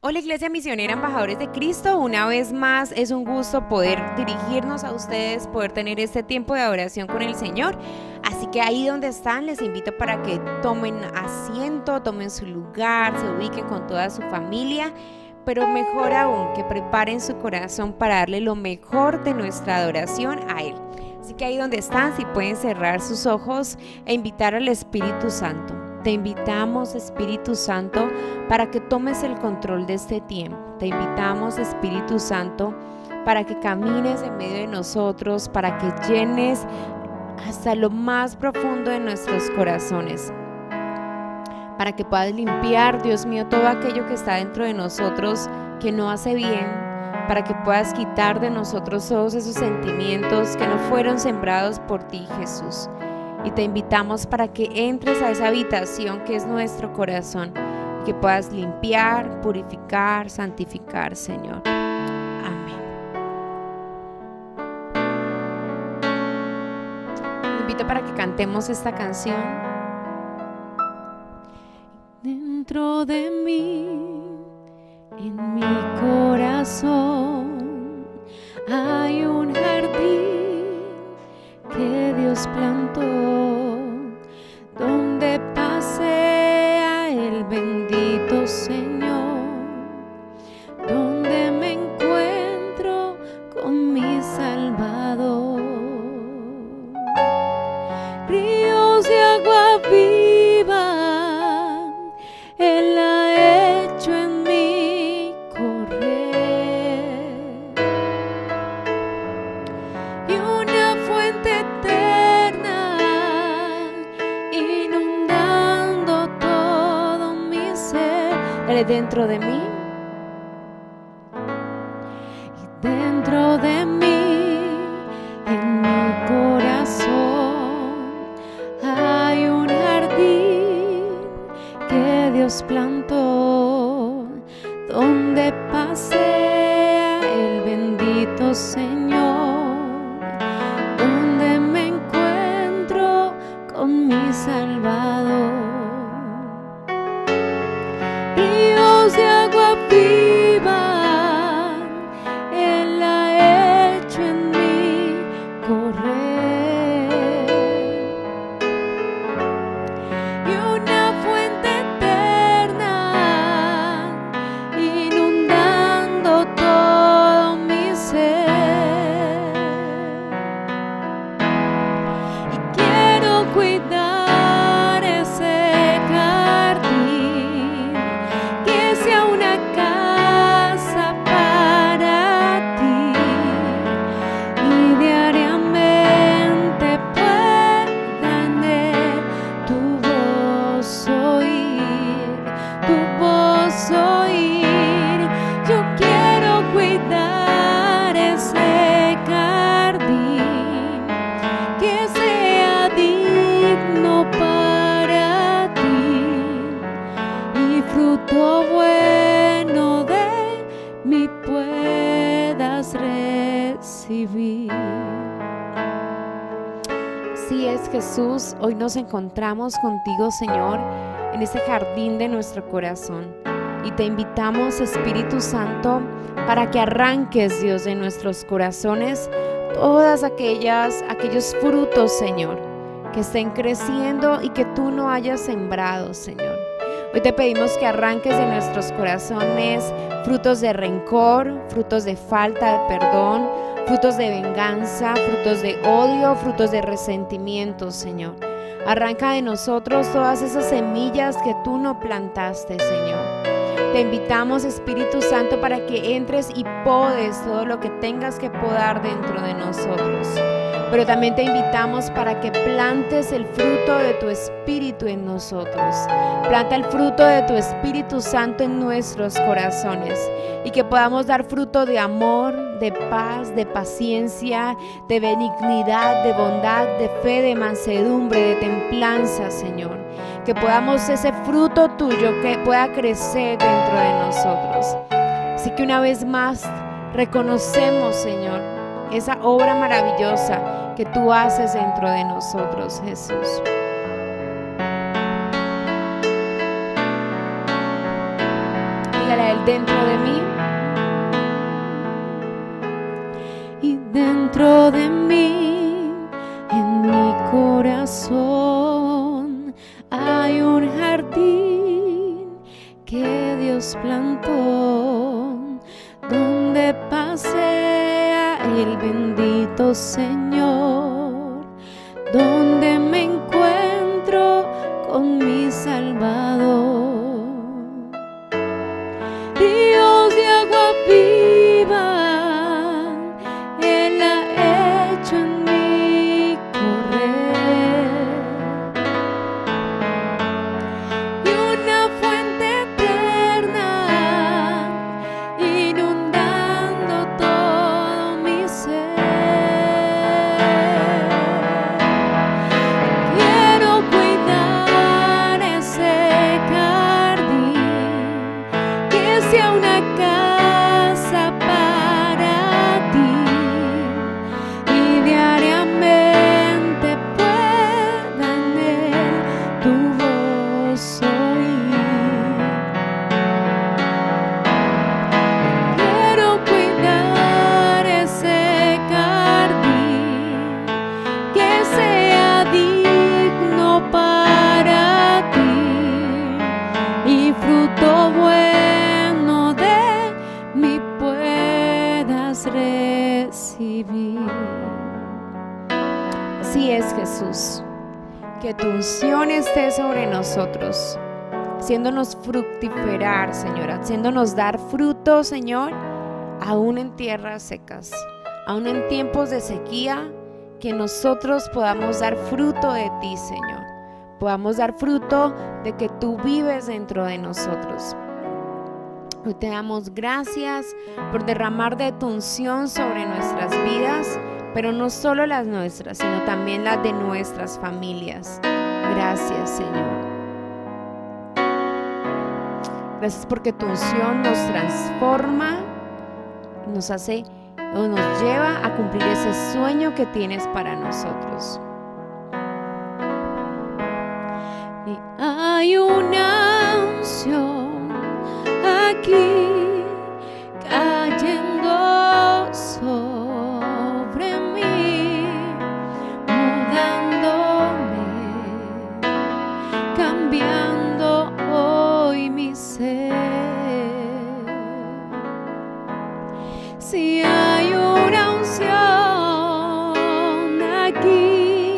Hola Iglesia Misionera Embajadores de Cristo, una vez más es un gusto poder dirigirnos a ustedes, poder tener este tiempo de adoración con el Señor. Así que ahí donde están les invito para que tomen asiento, tomen su lugar, se ubiquen con toda su familia, pero mejor aún que preparen su corazón para darle lo mejor de nuestra adoración a Él. Así que ahí donde están, si pueden cerrar sus ojos e invitar al Espíritu Santo. Te invitamos, Espíritu Santo, para que tomes el control de este tiempo. Te invitamos, Espíritu Santo, para que camines en medio de nosotros, para que llenes hasta lo más profundo de nuestros corazones, para que puedas limpiar, Dios mío, todo aquello que está dentro de nosotros que no hace bien, para que puedas quitar de nosotros todos esos sentimientos que no fueron sembrados por ti, Jesús. Y te invitamos para que entres a esa habitación que es nuestro corazón y que puedas limpiar, purificar, santificar, Señor. Amén. Te invito para que cantemos esta canción. Dentro de mí, en mi corazón, hay un jardín que Dios plantó, donde pasea el bendito Señor, donde me encuentro con mi Salvador. Ríos de agua viva Él ha hecho en mí correr, y una fuente eterna inundando todo mi ser. Dale, dentro de mí, y dentro de mí, en mi corazón, hay un jardín que Dios plantó, donde pasea el bendito Señor, donde me encuentro con mi Salvador. Ríos de agua viva Él ha hecho en mí correr, y una fuente eterna inundando todo mi ser. Y quiero cuidar ese jardín, que sea una casa para ti, y diariamente pueda en él tu voz oír, tu voz oír. Yo quiero cuidar ese jardín, que sea digno para ti, y fruto bueno de mí puedas recibir. Así es, Jesús, hoy nos encontramos contigo, Señor, en este jardín de nuestro corazón. Y te invitamos, Espíritu Santo, para que arranques, Dios, de nuestros corazones todas aquellos frutos, Señor, que estén creciendo y que tú no hayas sembrado, Señor. Hoy te pedimos que arranques de nuestros corazones frutos de rencor, frutos de falta de perdón, frutos de venganza, frutos de odio, frutos de resentimiento, Señor. Arranca de nosotros todas esas semillas que tú no plantaste, Señor. Te invitamos, Espíritu Santo, para que entres y podes todo lo que tengas que podar dentro de nosotros. Pero también te invitamos para que plantes el fruto de tu Espíritu en nosotros. Planta el fruto de tu Espíritu Santo en nuestros corazones, y que podamos dar fruto de amor, de paz, de paciencia, de benignidad, de bondad, de fe, de mansedumbre, de templanza, Señor. Que podamos ese fruto tuyo que pueda crecer dentro de nosotros. Así que una vez más reconocemos, Señor, esa obra maravillosa que tú haces dentro de nosotros, Jesús. Dígale a Él: dentro de mí. Y dentro de mí, en mi corazón, hay un jardín que Dios plantó, donde pasea el bendito Señor, donde me encuentro con mi Salvador. Ríos de agua viva Él ha hecho en mí correr, y una fuente eterna inundando todo mi ser. Quiero cuidar ese jardín, que sea una casa para ti, y diariamente pueda en él tu voz oír. Quiero cuidar ese jardín, que sea digno para ti, y fruto bueno de mí puedas recibir. Así es, Jesús, que tu unción esté sobre nosotros, haciéndonos fructiferar, Señor, haciéndonos dar fruto, Señor, aún en tierras secas, aún en tiempos de sequía, que nosotros podamos dar fruto de ti, Señor, podamos dar fruto de que tú vives dentro de nosotros. Hoy te damos gracias por derramar de tu unción sobre nuestras vidas, pero no solo las nuestras, sino también las de nuestras familias. Gracias, Señor. Gracias porque tu unción nos transforma, nos hace o nos lleva a cumplir ese sueño que tienes para nosotros. Y hay una unción aquí cayendo sobre mí, mudándome, cambiando hoy mi ser. Si hay una unción aquí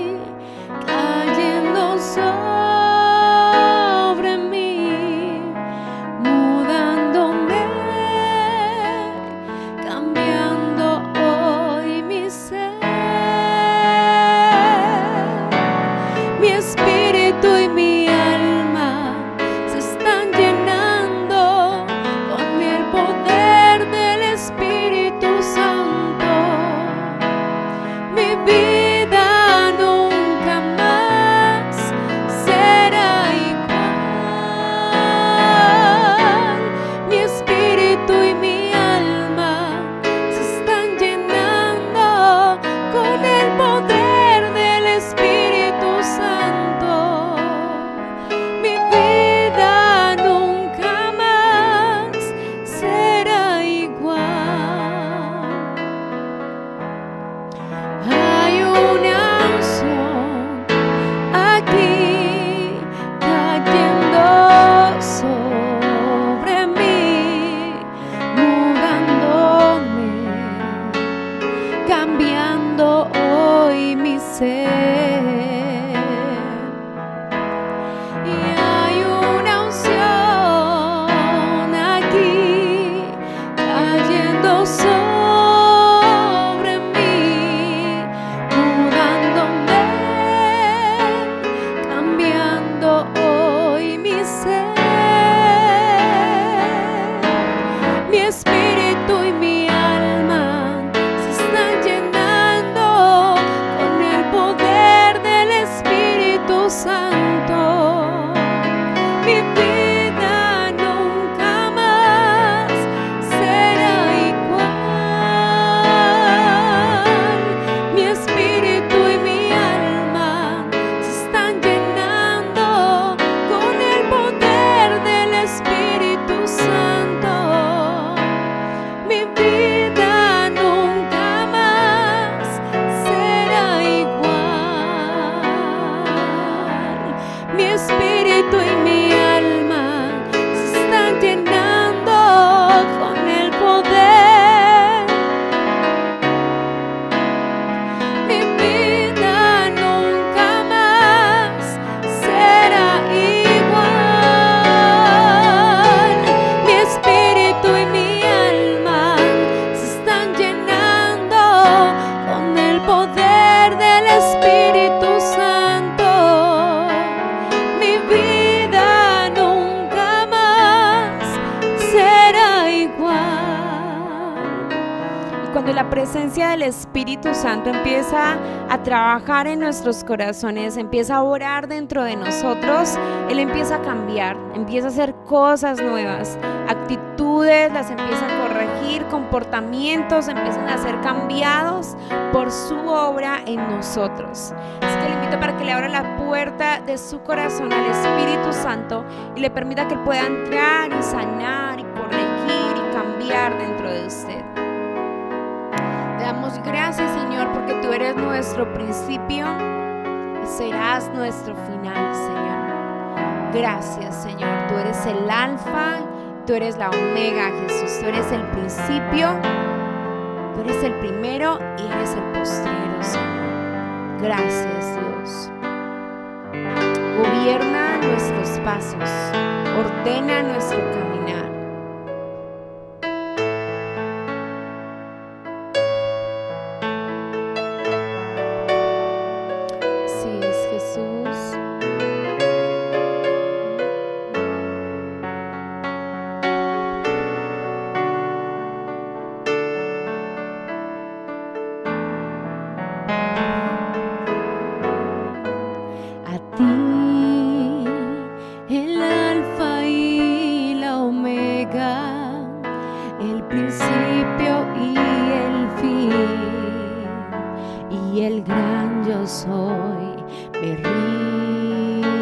Mi espíritu y mi alma se están llenando con el poder. Mi vida nunca más será igual. Mi espíritu y mi alma se están llenando con el poder del Espíritu Santo. Mi vida nunca más será igual. Y cuando la presencia del Espíritu Santo empieza a trabajar en nuestros corazones, empieza a orar dentro de nosotros, Él empieza a cambiar, empieza a hacer cosas nuevas, actitudes las empieza a corregir, comportamientos empiezan a ser cambiados por su obra en nosotros. Así que le invito para que le abra la puerta de su corazón al Espíritu Santo y le permita que Él pueda entrar y sanar y corregir y cambiar dentro de usted. Te damos gracias, Señor, porque tú eres nuestro principio y serás nuestro final, Señor. Gracias, Señor. Tú eres el alfa, tú eres la omega, Jesús. Tú eres el principio, tú eres el primero y eres el postrero, Señor. Gracias, Dios. Gobierna nuestros pasos, ordena nuestro caminar. Así es, Jesús. A ti, el alfa y la omega, el principio y el fin, y el gran yo soy, me rindo.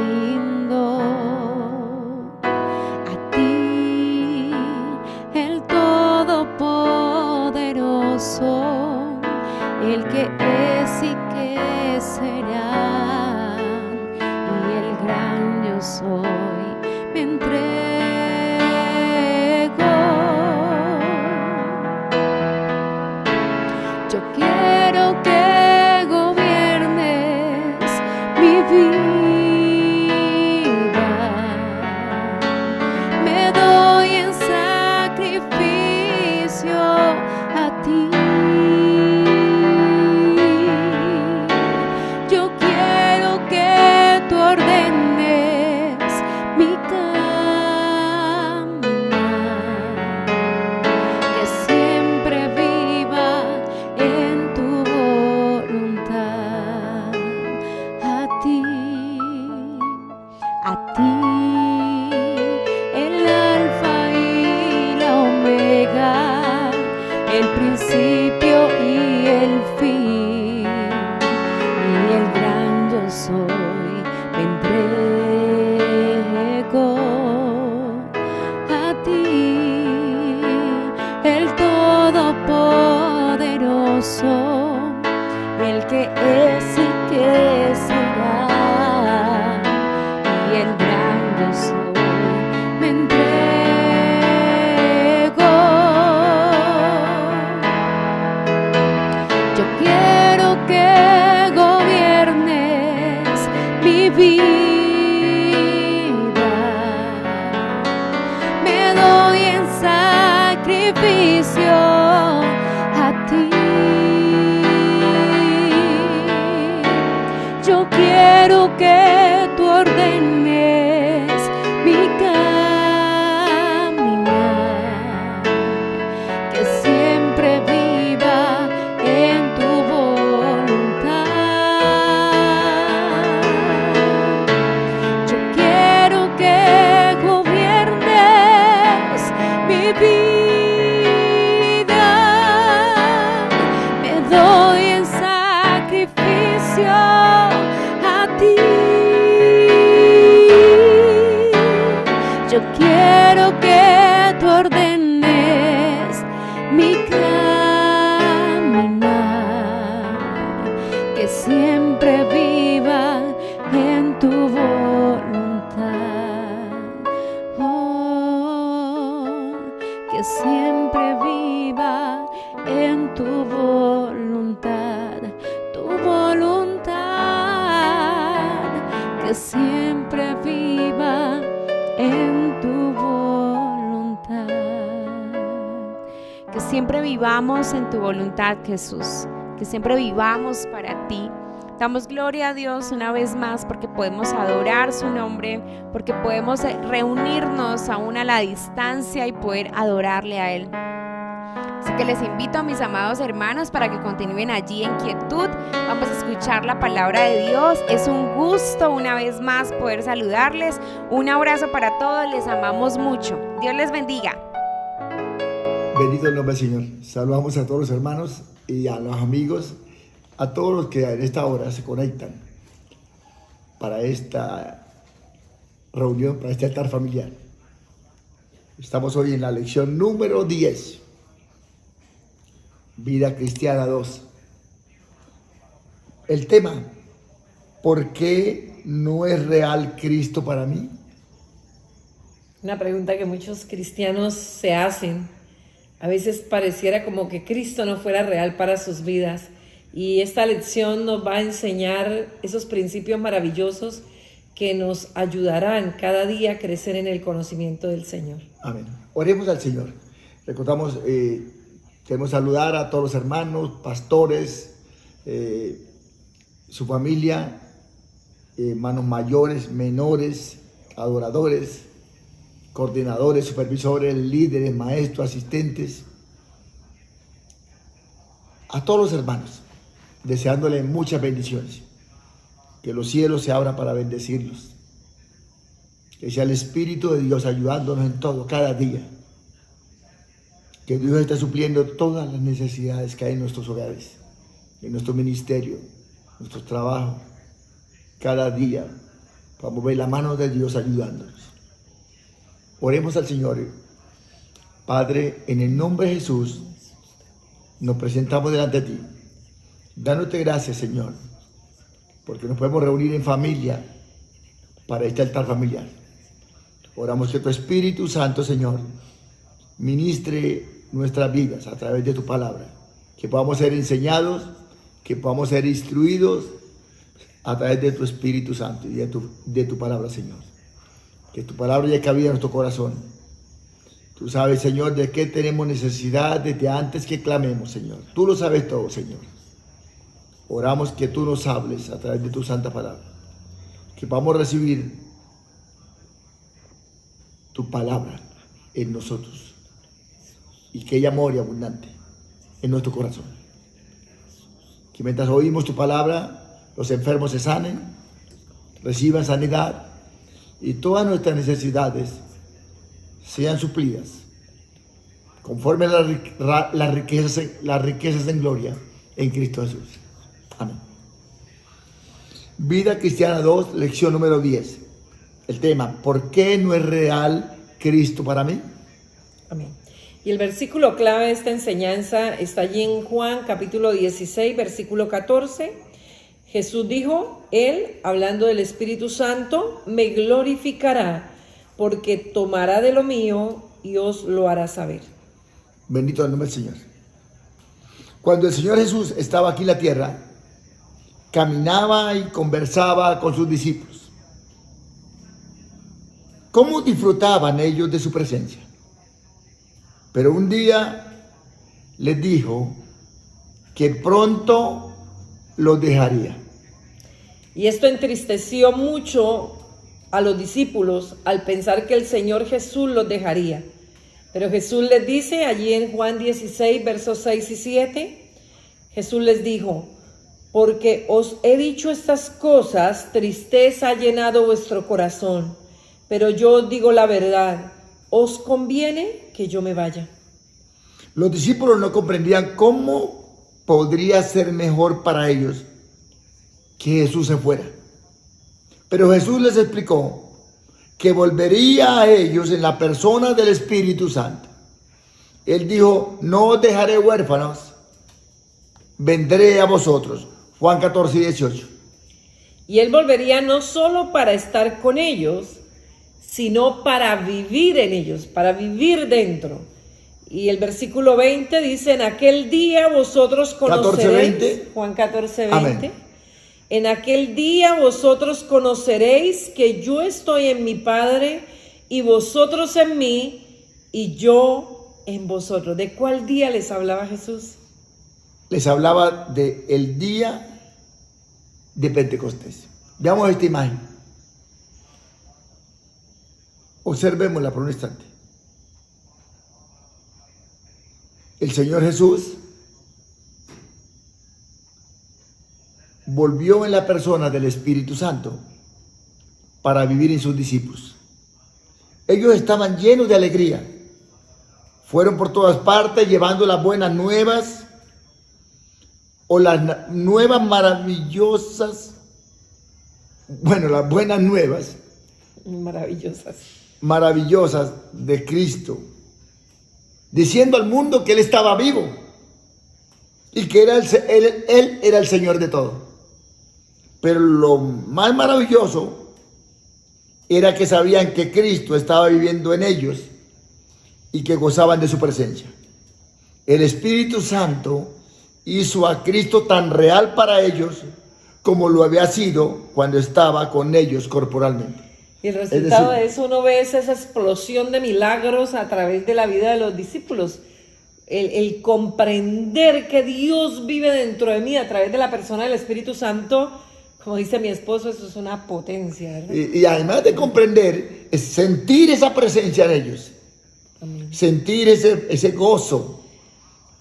A ti, el todopoderoso, el que es y que será, y el gran yo soy, me entrego. Yo quiero que gobiernes mi vida. Me doy en sacrificio a ti. Yo quiero que tú ordenes mi caminar, que siempre viva en tu voluntad. A ti, el alfa y la omega, el principio y el fin, y el gran yo soy, me entrego. A ti, el todopoderoso, el que es y que será, y el gran yo soy, me entrego. Yo quiero que gobiernes mi vida. Me doy en sacrificio a ti. Yo quiero que tú ordenes mi caminar, que siempre viva en tu voluntad. Yo quiero que gobiernes mi vida. Me doy en sacrificio a ti. Yo quiero que tú ordenes mi caminar, que siempre viva en tu voluntad. siempre viva en tu voluntad. Que siempre vivamos en tu voluntad, Jesús. Que siempre vivamos para ti. Damos gloria a Dios una vez más porque podemos adorar su nombre, porque podemos reunirnos aún a la distancia y poder adorarle a Él. Así que les invito a mis amados hermanos para que continúen allí en quietud. Vamos a escuchar la palabra de Dios. Es un gusto una vez más poder saludarles. Un abrazo para todos, les amamos mucho. Dios les bendiga. Bendito el nombre del Señor. Saludamos a todos los hermanos y a los amigos, a todos los que en esta hora se conectan para esta reunión, para este altar familiar. Estamos hoy en la lección número 10. Vida Cristiana 2. El tema: ¿por qué no es real Cristo para mí? Una pregunta que muchos cristianos se hacen. A veces pareciera como que Cristo no fuera real para sus vidas. Y esta lección nos va a enseñar esos principios maravillosos que nos ayudarán cada día a crecer en el conocimiento del Señor. Amén. Oremos al Señor. Recordamos, queremos saludar a todos los hermanos, pastores, su familia, hermanos mayores, menores, adoradores, coordinadores, supervisores, líderes, maestros, asistentes, a todos los hermanos, deseándoles muchas bendiciones, que los cielos se abran para bendecirlos, que sea el Espíritu de Dios ayudándonos en todo, cada día, que Dios esté supliendo todas las necesidades que hay en nuestros hogares, en nuestro ministerio, en nuestros trabajos, cada día, vamos a ver la mano de Dios ayudándonos. Oremos al Señor. Padre, en el nombre de Jesús, nos presentamos delante de ti. Dándote gracias, Señor, porque nos podemos reunir en familia para este altar familiar. Oramos que tu Espíritu Santo, Señor, ministre nuestras vidas a través de tu palabra. Que podamos ser enseñados, que podamos ser instruidos a través de tu Espíritu Santo y de tu palabra, Señor. Que tu palabra haya cabida en nuestro corazón. Tú sabes, Señor, de qué tenemos necesidad desde antes que clamemos, Señor. Tú lo sabes todo, Señor. Oramos que tú nos hables a través de tu santa palabra. Que podamos recibir tu palabra en nosotros. Y que ella more abundante en nuestro corazón. Que mientras oímos tu palabra, los enfermos se sanen, reciban sanidad, y todas nuestras necesidades sean suplidas conforme a las riquezas en gloria en Cristo Jesús. Amén. Vida Cristiana 2, lección número 10. El tema: ¿por qué no es real Cristo para mí? Amén. Y el versículo clave de esta enseñanza está allí en Juan capítulo 16, versículo 14. Jesús dijo, Él, hablando del Espíritu Santo, me glorificará, porque tomará de lo mío y os lo hará saber. Bendito el nombre del Señor. Cuando el Señor Jesús estaba aquí en la tierra, caminaba y conversaba con sus discípulos. ¿Cómo disfrutaban ellos de su presencia? Pero un día les dijo que pronto los dejaría. Y esto entristeció mucho a los discípulos al pensar que el Señor Jesús los dejaría. Pero Jesús les dice allí en Juan 16, versos 6 y 7, Jesús les dijo, porque os he dicho estas cosas, tristeza ha llenado vuestro corazón, pero yo os digo la verdad, os conviene que yo me vaya. Los discípulos no comprendían cómo podría ser mejor para ellos que Jesús se fuera. Pero Jesús les explicó que volvería a ellos en la persona del Espíritu Santo. Él dijo, no os dejaré huérfanos, vendré a vosotros. Juan 14, 18. Y Él volvería no solo para estar con ellos, sino para vivir en ellos, para vivir dentro. Y el versículo 20 dice, en aquel día vosotros conoceréis, 14, 20. Juan 14, 20. Amén. En aquel día vosotros conoceréis que yo estoy en mi Padre y vosotros en mí y yo en vosotros. ¿De cuál día les hablaba Jesús? Les hablaba del día de Pentecostés. Veamos esta imagen. Observémosla por un instante. El Señor Jesús volvió en la persona del Espíritu Santo para vivir en sus discípulos. Ellos estaban llenos de alegría. Fueron por todas partes llevando las buenas nuevas o las nuevas maravillosas. Bueno, las buenas nuevas maravillosas de Cristo, diciendo al mundo que Él estaba vivo y que Él era el Señor de todo. Pero lo más maravilloso era que sabían que Cristo estaba viviendo en ellos y que gozaban de su presencia. El Espíritu Santo hizo a Cristo tan real para ellos como lo había sido cuando estaba con ellos corporalmente. Y el resultado de eso uno ve esa explosión de milagros a través de la vida de los discípulos. El comprender que Dios vive dentro de mí a través de la persona del Espíritu Santo, como dice mi esposo, eso es una potencia, ¿verdad? Y además de comprender, es sentir esa presencia en ellos. Amén. Sentir ese gozo,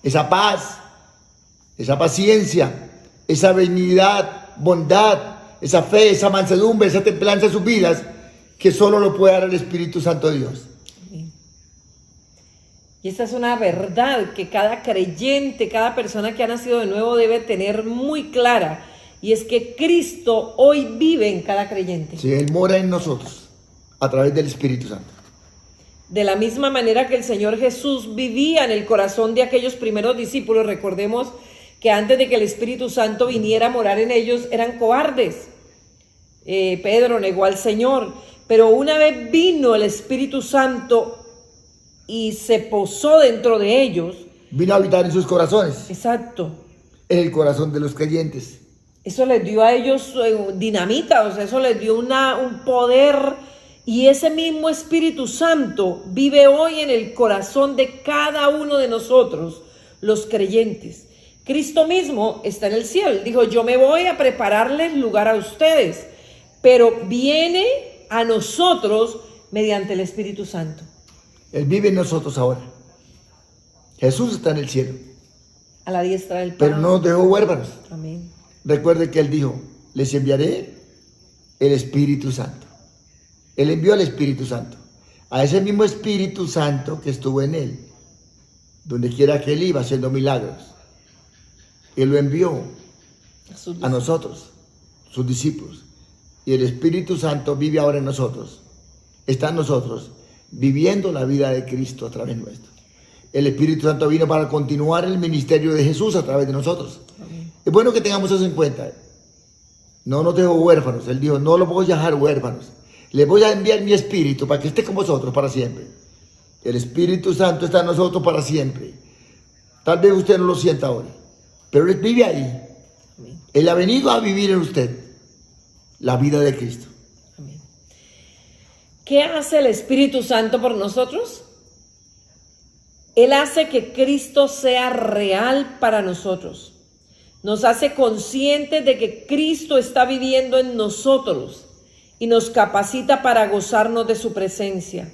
esa paz, esa paciencia, esa benignidad, bondad, esa fe, esa mansedumbre, esa templanza en sus vidas, que solo lo puede dar el Espíritu Santo de Dios. Amén. Y esta es una verdad que cada creyente, cada persona que ha nacido de nuevo debe tener muy clara. Y es que Cristo hoy vive en cada creyente. Sí, Él mora en nosotros a través del Espíritu Santo. De la misma manera que el Señor Jesús vivía en el corazón de aquellos primeros discípulos, recordemos que antes de que el Espíritu Santo viniera a morar en ellos, eran cobardes. Pedro negó al Señor, pero una vez vino el Espíritu Santo y se posó dentro de ellos. Vino a habitar en sus corazones. Exacto. En el corazón de los creyentes. Eso les dio a ellos dinamita, o sea, eso les dio un poder. Y ese mismo Espíritu Santo vive hoy en el corazón de cada uno de nosotros, los creyentes. Cristo mismo está en el cielo. Él dijo, yo me voy a prepararles lugar a ustedes, pero viene a nosotros mediante el Espíritu Santo. Él vive en nosotros ahora. Jesús está en el cielo. A la diestra del Padre. Pero no nos dejó huérfanos. Amén. Recuerde que Él dijo, les enviaré el Espíritu Santo. Él envió al Espíritu Santo. A ese mismo Espíritu Santo que estuvo en Él, donde quiera que Él iba haciendo milagros. Él lo envió a nosotros, sus discípulos. Y el Espíritu Santo vive ahora en nosotros. Está en nosotros, viviendo la vida de Cristo a través nuestro. El Espíritu Santo vino para continuar el ministerio de Jesús a través de nosotros. Amén. Es bueno que tengamos eso en cuenta. No nos dejó huérfanos. Él dijo, no los voy a dejar huérfanos. Les voy a enviar mi Espíritu para que esté con vosotros para siempre. El Espíritu Santo está en nosotros para siempre. Tal vez usted no lo sienta ahora, pero Él vive ahí. Amén. Él ha venido a vivir en usted la vida de Cristo. Amén. ¿Qué hace el Espíritu Santo por nosotros? Él hace que Cristo sea real para nosotros. Nos hace conscientes de que Cristo está viviendo en nosotros y nos capacita para gozarnos de su presencia.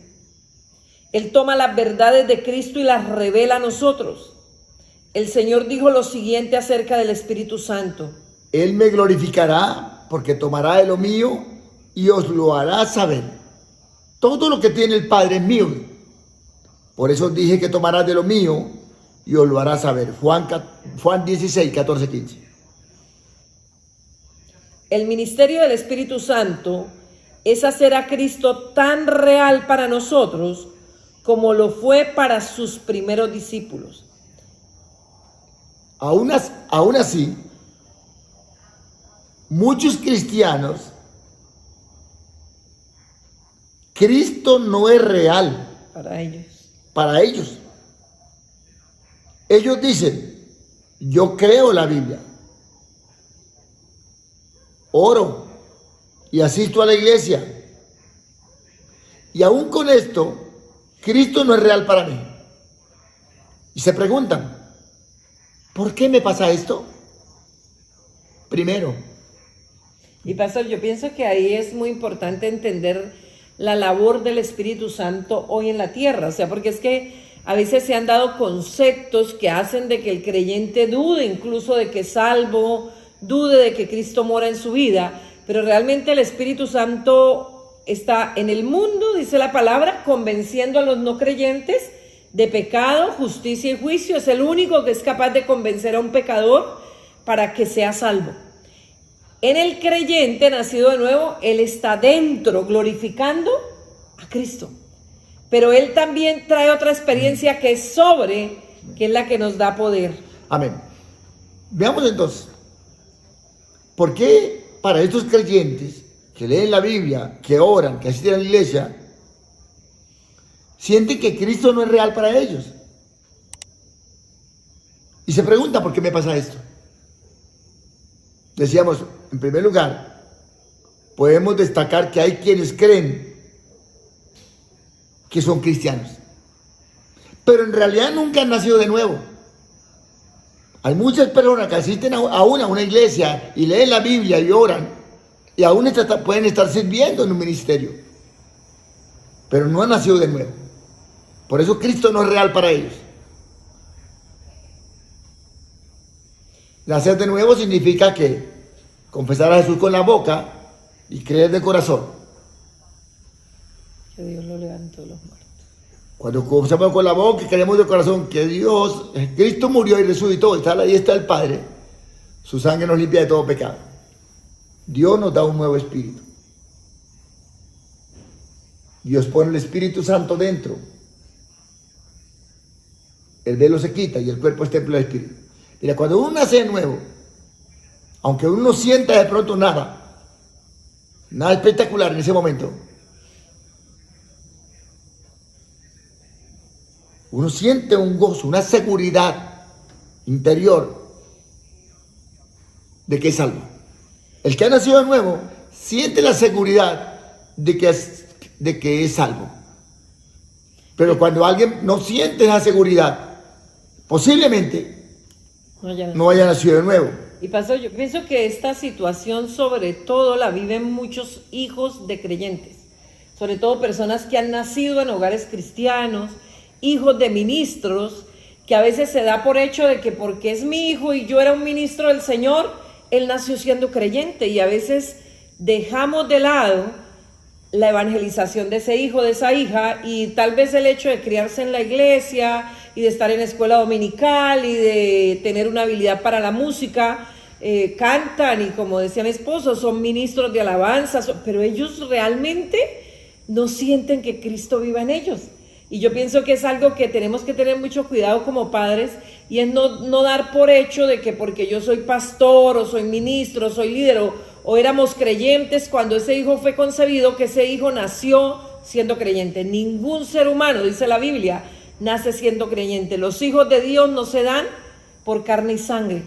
Él toma las verdades de Cristo y las revela a nosotros. El Señor dijo lo siguiente acerca del Espíritu Santo. Él me glorificará porque tomará de lo mío y os lo hará saber. Todo lo que tiene el Padre es mío. Por eso dije que tomará de lo mío y os lo hará saber. Juan 16, 14, 15. El ministerio del Espíritu Santo es hacer a Cristo tan real para nosotros como lo fue para sus primeros discípulos. Aún así, muchos cristianos, Cristo no es real para ellos. Ellos dicen, yo creo la Biblia, oro y asisto a la iglesia. Y aún con esto, Cristo no es real para mí. Y se preguntan, ¿por qué me pasa esto? Primero, Y pastor, yo pienso que ahí es muy importante entender la labor del Espíritu Santo hoy en la tierra, o sea, porque es que a veces se han dado conceptos que hacen de que el creyente dude incluso de que es salvo, dude de que Cristo mora en su vida, pero realmente el Espíritu Santo está en el mundo, dice la palabra, convenciendo a los no creyentes de pecado, justicia y juicio. Es el único que es capaz de convencer a un pecador para que sea salvo. En el creyente nacido de nuevo, él está dentro glorificando a Cristo. Pero él también trae otra experiencia que es sobre, que es la que nos da poder. amén. Veamos entonces, ¿por qué para estos creyentes que leen la Biblia, que oran, que asisten a la iglesia, sienten que Cristo no es real para ellos? Y se preguntan, ¿por qué me pasa esto? Decíamos, en primer lugar, podemos destacar que hay quienes creen que son cristianos, pero en realidad nunca han nacido de nuevo. Hay muchas personas que asisten aún a una iglesia y leen la Biblia y oran, y aún pueden estar sirviendo en un ministerio, pero no han nacido de nuevo. Por eso Cristo no es real para ellos. Nacer de nuevo significa que confesar a Jesús con la boca y creer de corazón. Que Dios lo levantó de los muertos. Cuando confesamos con la boca y creemos de corazón que Cristo murió y resucitó, ahí está el Padre, su sangre nos limpia de todo pecado. Dios nos da un nuevo espíritu. Dios pone el Espíritu Santo dentro. El velo se quita y el cuerpo es templo del Espíritu. Mira, cuando uno nace de nuevo, aunque uno no sienta de pronto nada espectacular en ese momento, uno siente un gozo, una seguridad interior de que es salvo. El que ha nacido de nuevo siente la seguridad de que es salvo. Pero cuando alguien no siente esa seguridad, posiblemente no haya nacido de nuevo. Y pastor, yo pienso que esta situación sobre todo la viven muchos hijos de creyentes, sobre todo personas que han nacido en hogares cristianos, hijos de ministros, que a veces se da por hecho de que porque es mi hijo y yo era un ministro del Señor, él nació siendo creyente, y a veces dejamos de lado la evangelización de ese hijo, de esa hija, y tal vez el hecho de criarse en la iglesia y de estar en escuela dominical y de tener una habilidad para la música, cantan y, como decía mi esposo, son ministros de alabanza, pero ellos realmente no sienten que Cristo viva en ellos. Y yo pienso que es algo que tenemos que tener mucho cuidado como padres, y es no dar por hecho de que porque yo soy pastor o soy ministro, soy líder o éramos creyentes cuando ese hijo fue concebido, que ese hijo nació siendo creyente. Ningún ser humano, dice la Biblia, nace siendo creyente. Los hijos de Dios no se dan por carne y sangre.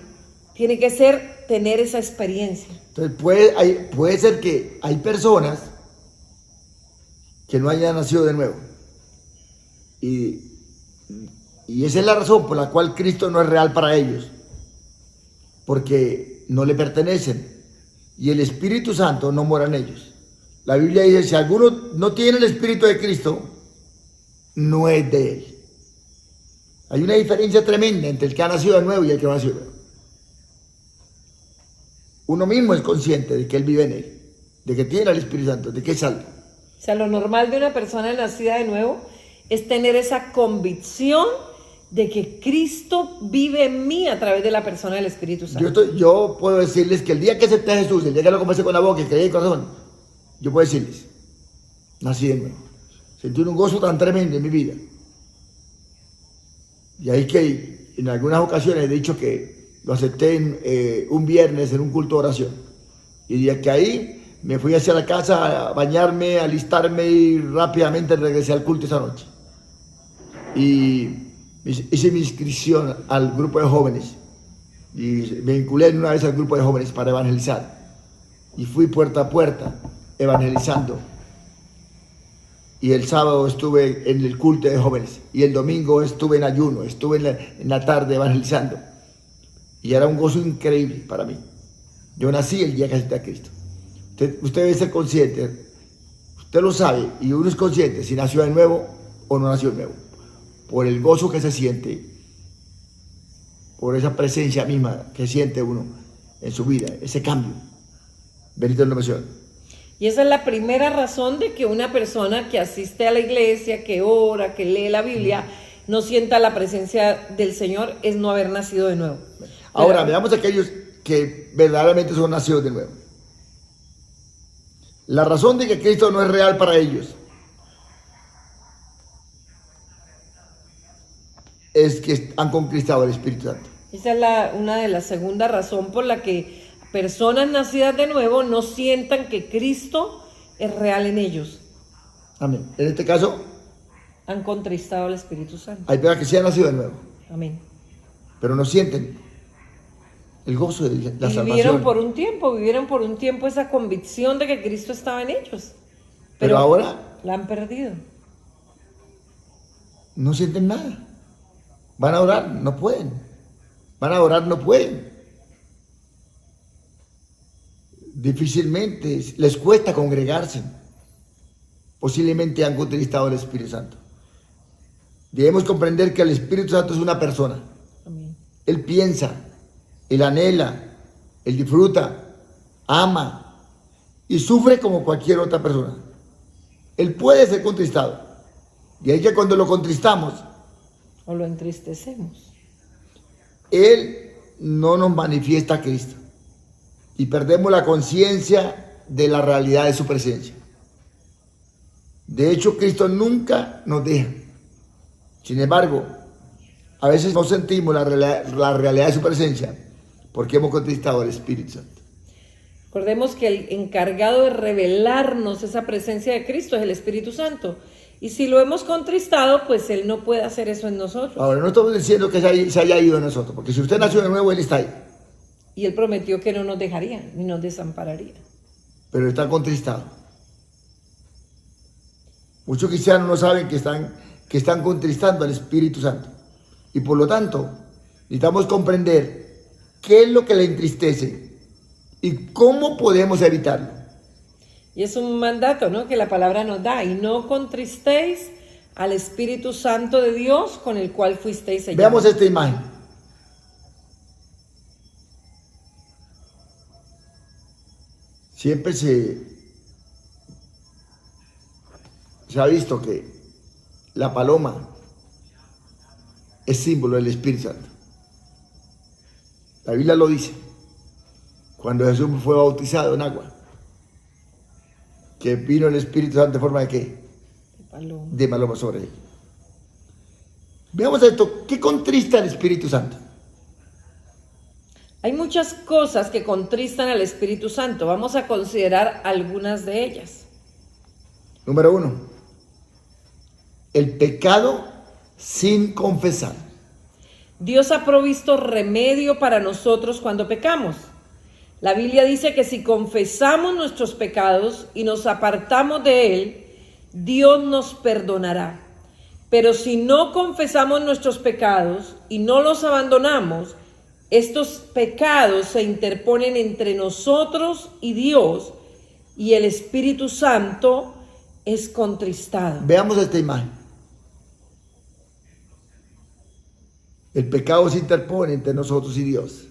Tiene que ser tener esa experiencia. Entonces puede ser que hay personas que no hayan nacido de nuevo. Y esa es la razón por la cual Cristo no es real para ellos, porque no le pertenecen y el Espíritu Santo no mora en ellos. La Biblia dice, si alguno no tiene el Espíritu de Cristo, no es de él. Hay una diferencia tremenda entre el que ha nacido de nuevo y el que no ha nacido de nuevo. Uno mismo es consciente de que él vive en él, de que tiene el Espíritu Santo, de que es salvo. O sea, lo normal de una persona nacida de nuevo es tener esa convicción de que Cristo vive en mí a través de la persona del Espíritu Santo. Yo puedo decirles que el día que acepté a Jesús, el día que lo confesé con la boca y creí de corazón, yo puedo decirles, nací de nuevo. Sentí un gozo tan tremendo en mi vida. Y ahí que en algunas ocasiones he dicho que lo acepté un viernes en un culto de oración. Y de que ahí me fui hacia la casa a bañarme, a alistarme y rápidamente regresé al culto esa noche. Y hice mi inscripción al grupo de jóvenes y me vinculé una vez al grupo de jóvenes para evangelizar. y fui puerta a puerta evangelizando. Y el sábado estuve en el culto de jóvenes y el domingo estuve en ayuno, estuve en la tarde evangelizando. Y era un gozo increíble para mí. Yo nací el día que acepté a Cristo. Usted debe ser consciente, usted lo sabe, y uno es consciente si nació de nuevo o no nació de nuevo, por el gozo que se siente, por esa presencia misma que siente uno en su vida, ese cambio. Bendito el nombre del Señor. Y esa es la primera razón de que una persona que asiste a la iglesia, que ora, que lee la Biblia, no sienta la presencia del Señor, es no haber nacido de nuevo. Ahora, veamos a aquellos que verdaderamente son nacidos de nuevo. La razón de que Cristo no es real para ellos es que han conquistado el Espíritu Santo. Esa es una de las segundas razones por la que personas nacidas de nuevo no sientan que Cristo es real en ellos. Amén. En este caso, Han contristado al Espíritu Santo. hay personas que sí han nacido de nuevo, Amén. pero no sienten el gozo de la Y salvación. vivieron por un tiempo esa convicción de que Cristo estaba en ellos. Pero ahora la han perdido. no sienten nada. Van a orar, no pueden. Van a orar, no pueden. Difícilmente les cuesta congregarse. Posiblemente han contristado al Espíritu Santo. Debemos comprender que el Espíritu Santo es una persona. Amén. Él piensa, Él anhela, Él disfruta, ama y sufre como cualquier otra persona. Él puede ser contristado. Y ahí que cuando lo contristamos, O lo entristecemos. Él no nos manifiesta a Cristo. Y perdemos la conciencia de la realidad de su presencia. De hecho, Cristo nunca nos deja. Sin embargo, a veces no sentimos la realidad de su presencia porque hemos contristado al Espíritu Santo. Recordemos que el encargado de revelarnos esa presencia de Cristo es el Espíritu Santo. Y si lo hemos contristado, pues Él no puede hacer eso en nosotros. Ahora, no estamos diciendo que se haya ido de nosotros, porque si usted nació de nuevo, Él está ahí. Y Él prometió que no nos dejaría ni nos desampararía. Pero está contristado. Muchos cristianos no saben que están contristando al Espíritu Santo. Y por lo tanto, necesitamos comprender qué es lo que le entristece y cómo podemos evitarlo. Y es un mandato, ¿no?, que la palabra nos da. Y no contristéis al Espíritu Santo de Dios con el cual fuisteis sellados. Veamos esta imagen. Siempre se ha visto que la paloma es símbolo del Espíritu Santo. La Biblia lo dice. Cuando Jesús fue bautizado en agua, que vino el Espíritu Santo en forma de ¿qué? De paloma sobre él. Veamos esto. ¿Qué contrista al Espíritu Santo? Hay muchas cosas que contristan al Espíritu Santo. Vamos a considerar algunas de ellas. Número 1. El pecado sin confesar. Dios ha provisto remedio para nosotros cuando pecamos. La Biblia dice que si confesamos nuestros pecados y nos apartamos de Él, Dios nos perdonará. Pero si no confesamos nuestros pecados y no los abandonamos, estos pecados se interponen entre nosotros y Dios, y el Espíritu Santo es contristado. Veamos esta imagen. El pecado se interpone entre nosotros y Dios.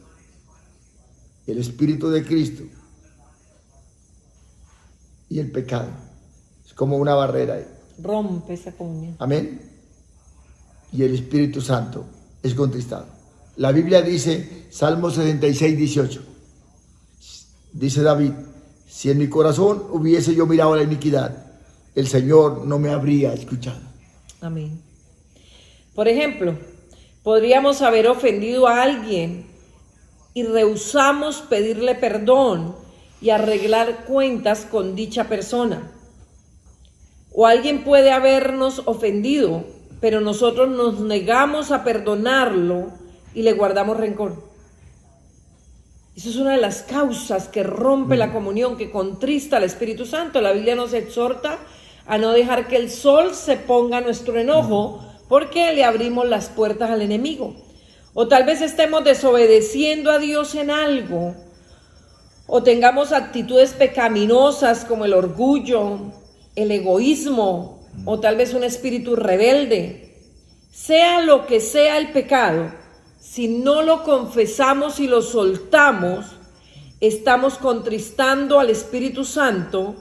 El Espíritu de Cristo y el pecado. Es como una barrera ahí. Rompe esa comunión. Amén. Y el Espíritu Santo es contristado. La Biblia dice, Salmo 66, 18. Dice David, si en mi corazón hubiese yo mirado la iniquidad, el Señor no me habría escuchado. Amén. Por ejemplo, podríamos haber ofendido a alguien y rehusamos pedirle perdón y arreglar cuentas con dicha persona. O alguien puede habernos ofendido, pero nosotros nos negamos a perdonarlo y le guardamos rencor. Eso es una de las causas que rompe la comunión, que contrista al Espíritu Santo. La Biblia nos exhorta a no dejar que el sol se ponga a nuestro enojo, porque le abrimos las puertas al enemigo. O tal vez estemos desobedeciendo a Dios en algo, o tengamos actitudes pecaminosas como el orgullo, el egoísmo, o tal vez un espíritu rebelde. Sea lo que sea el pecado, si no lo confesamos y lo soltamos, estamos contristando al Espíritu Santo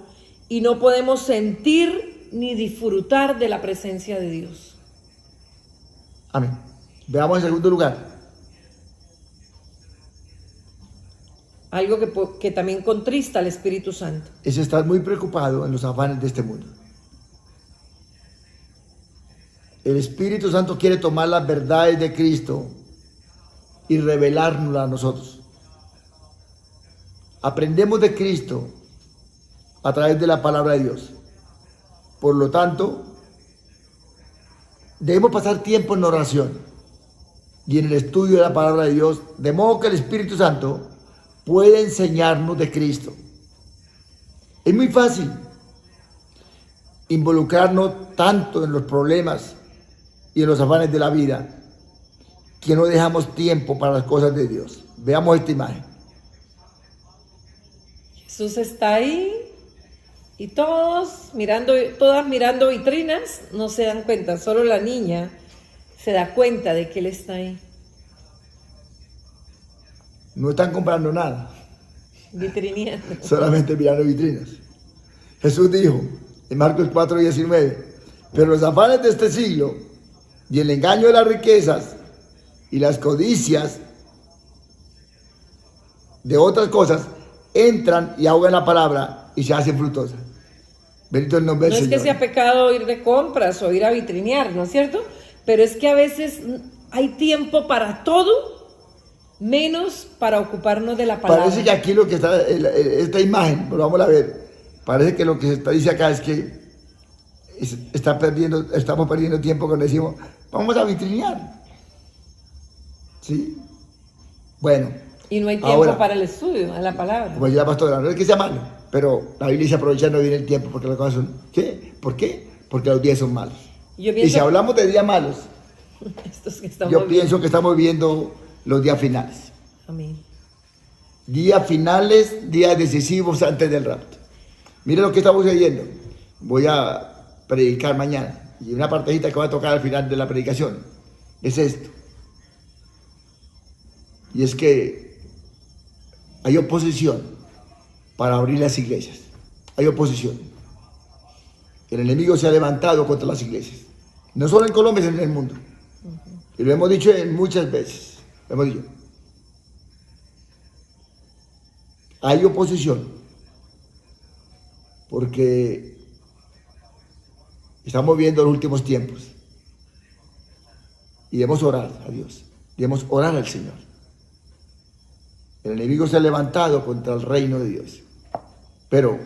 y no podemos sentir ni disfrutar de la presencia de Dios. Amén. Veamos en segundo lugar. Algo que también contrista al Espíritu Santo. Es estar muy preocupado en los afanes de este mundo. El Espíritu Santo quiere tomar las verdades de Cristo y revelárnoslas a nosotros. Aprendemos de Cristo a través de la palabra de Dios. Por lo tanto, debemos pasar tiempo en oración y en el estudio de la palabra de Dios, de modo que el Espíritu Santo puede enseñarnos de Cristo. Es muy fácil involucrarnos tanto en los problemas y en los afanes de la vida que no dejamos tiempo para las cosas de Dios. Veamos esta imagen. Jesús está ahí y todas mirando vitrinas, no se dan cuenta, solo la niña se da cuenta de que Él está ahí. No están comprando nada, Vitrineando. solamente mirando vitrinas. Jesús dijo en Marcos 4:19, pero los afanes de este siglo y el engaño de las riquezas y las codicias de otras cosas entran y ahogan la palabra y se hacen frutosas. Bendito el nombre No del es Señor. que sea pecado ir de compras o ir a vitrinear, ¿no es cierto? Pero es que a veces hay tiempo para todo, menos para ocuparnos de la palabra. Parece que aquí lo que está, esta imagen, pero vamos a ver, parece que lo que se dice acá es que estamos perdiendo tiempo cuando decimos, vamos a vitrinear. ¿Sí? Bueno. Y no hay tiempo ahora, para el estudio de la palabra. Como decía la pastora, no es que sea malo, pero la Biblia dice aprovechando bien el tiempo, porque las cosas son, ¿qué? ¿Por qué? Porque los días son malos. Y si hablamos de días malos, estos que estamos yo pienso que estamos viendo los días finales. Amén. Días finales, días decisivos antes del rapto. Miren lo que estamos leyendo. Voy a predicar mañana. Y una partecita que voy a tocar al final de la predicación es esto. Y es que hay oposición para abrir las iglesias. Hay oposición. El enemigo se ha levantado contra las iglesias. No solo en Colombia, sino en el mundo. Y lo hemos dicho muchas veces. Lo hemos dicho. Hay oposición. Porque estamos viendo los últimos tiempos. Y debemos orar a Dios. Debemos orar al Señor. El enemigo se ha levantado contra el reino de Dios. Pero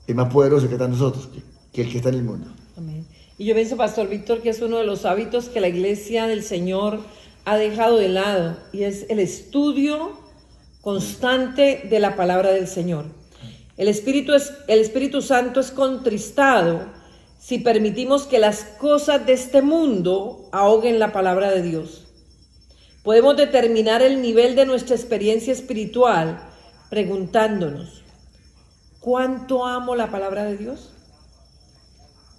es más poderoso que está en nosotros que el que está en el mundo. Amén. Y yo pienso, Pastor Víctor, que es uno de los hábitos que la iglesia del Señor ha dejado de lado, y es el estudio constante de la palabra del Señor. El Espíritu Santo es contristado si permitimos que las cosas de este mundo ahoguen la palabra de Dios. Podemos determinar el nivel de nuestra experiencia espiritual preguntándonos, ¿cuánto amo la palabra de Dios?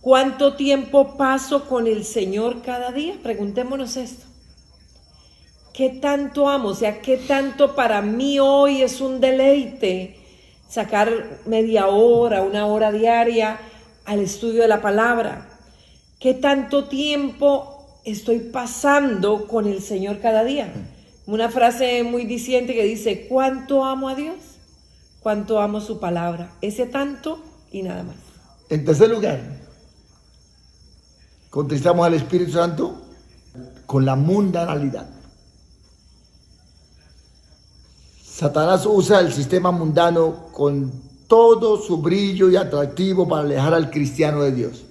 ¿Cuánto tiempo paso con el Señor cada día? Preguntémonos esto. ¿Qué tanto amo? O sea, ¿qué tanto para mí hoy es un deleite sacar media hora, una hora diaria al estudio de la palabra? ¿Qué tanto tiempo estoy pasando con el Señor cada día? Una frase muy diciente que dice, ¿cuánto amo a Dios? ¿Cuánto amo su palabra? Ese tanto y nada más. En tercer lugar, contristamos al Espíritu Santo con la mundanalidad. Satanás usa el sistema mundano con todo su brillo y atractivo para alejar al cristiano de Dios.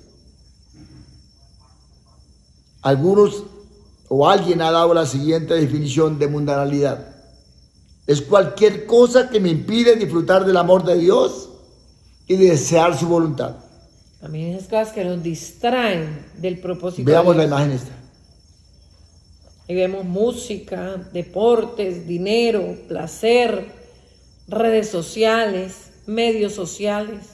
Alguien ha dado la siguiente definición de mundanalidad. Es cualquier cosa que me impide disfrutar del amor de Dios y de desear su voluntad. También esas cosas que nos distraen del propósito. Veamos de la Dios. imagen esta. Y vemos música, deportes, dinero, placer, redes sociales, medios sociales.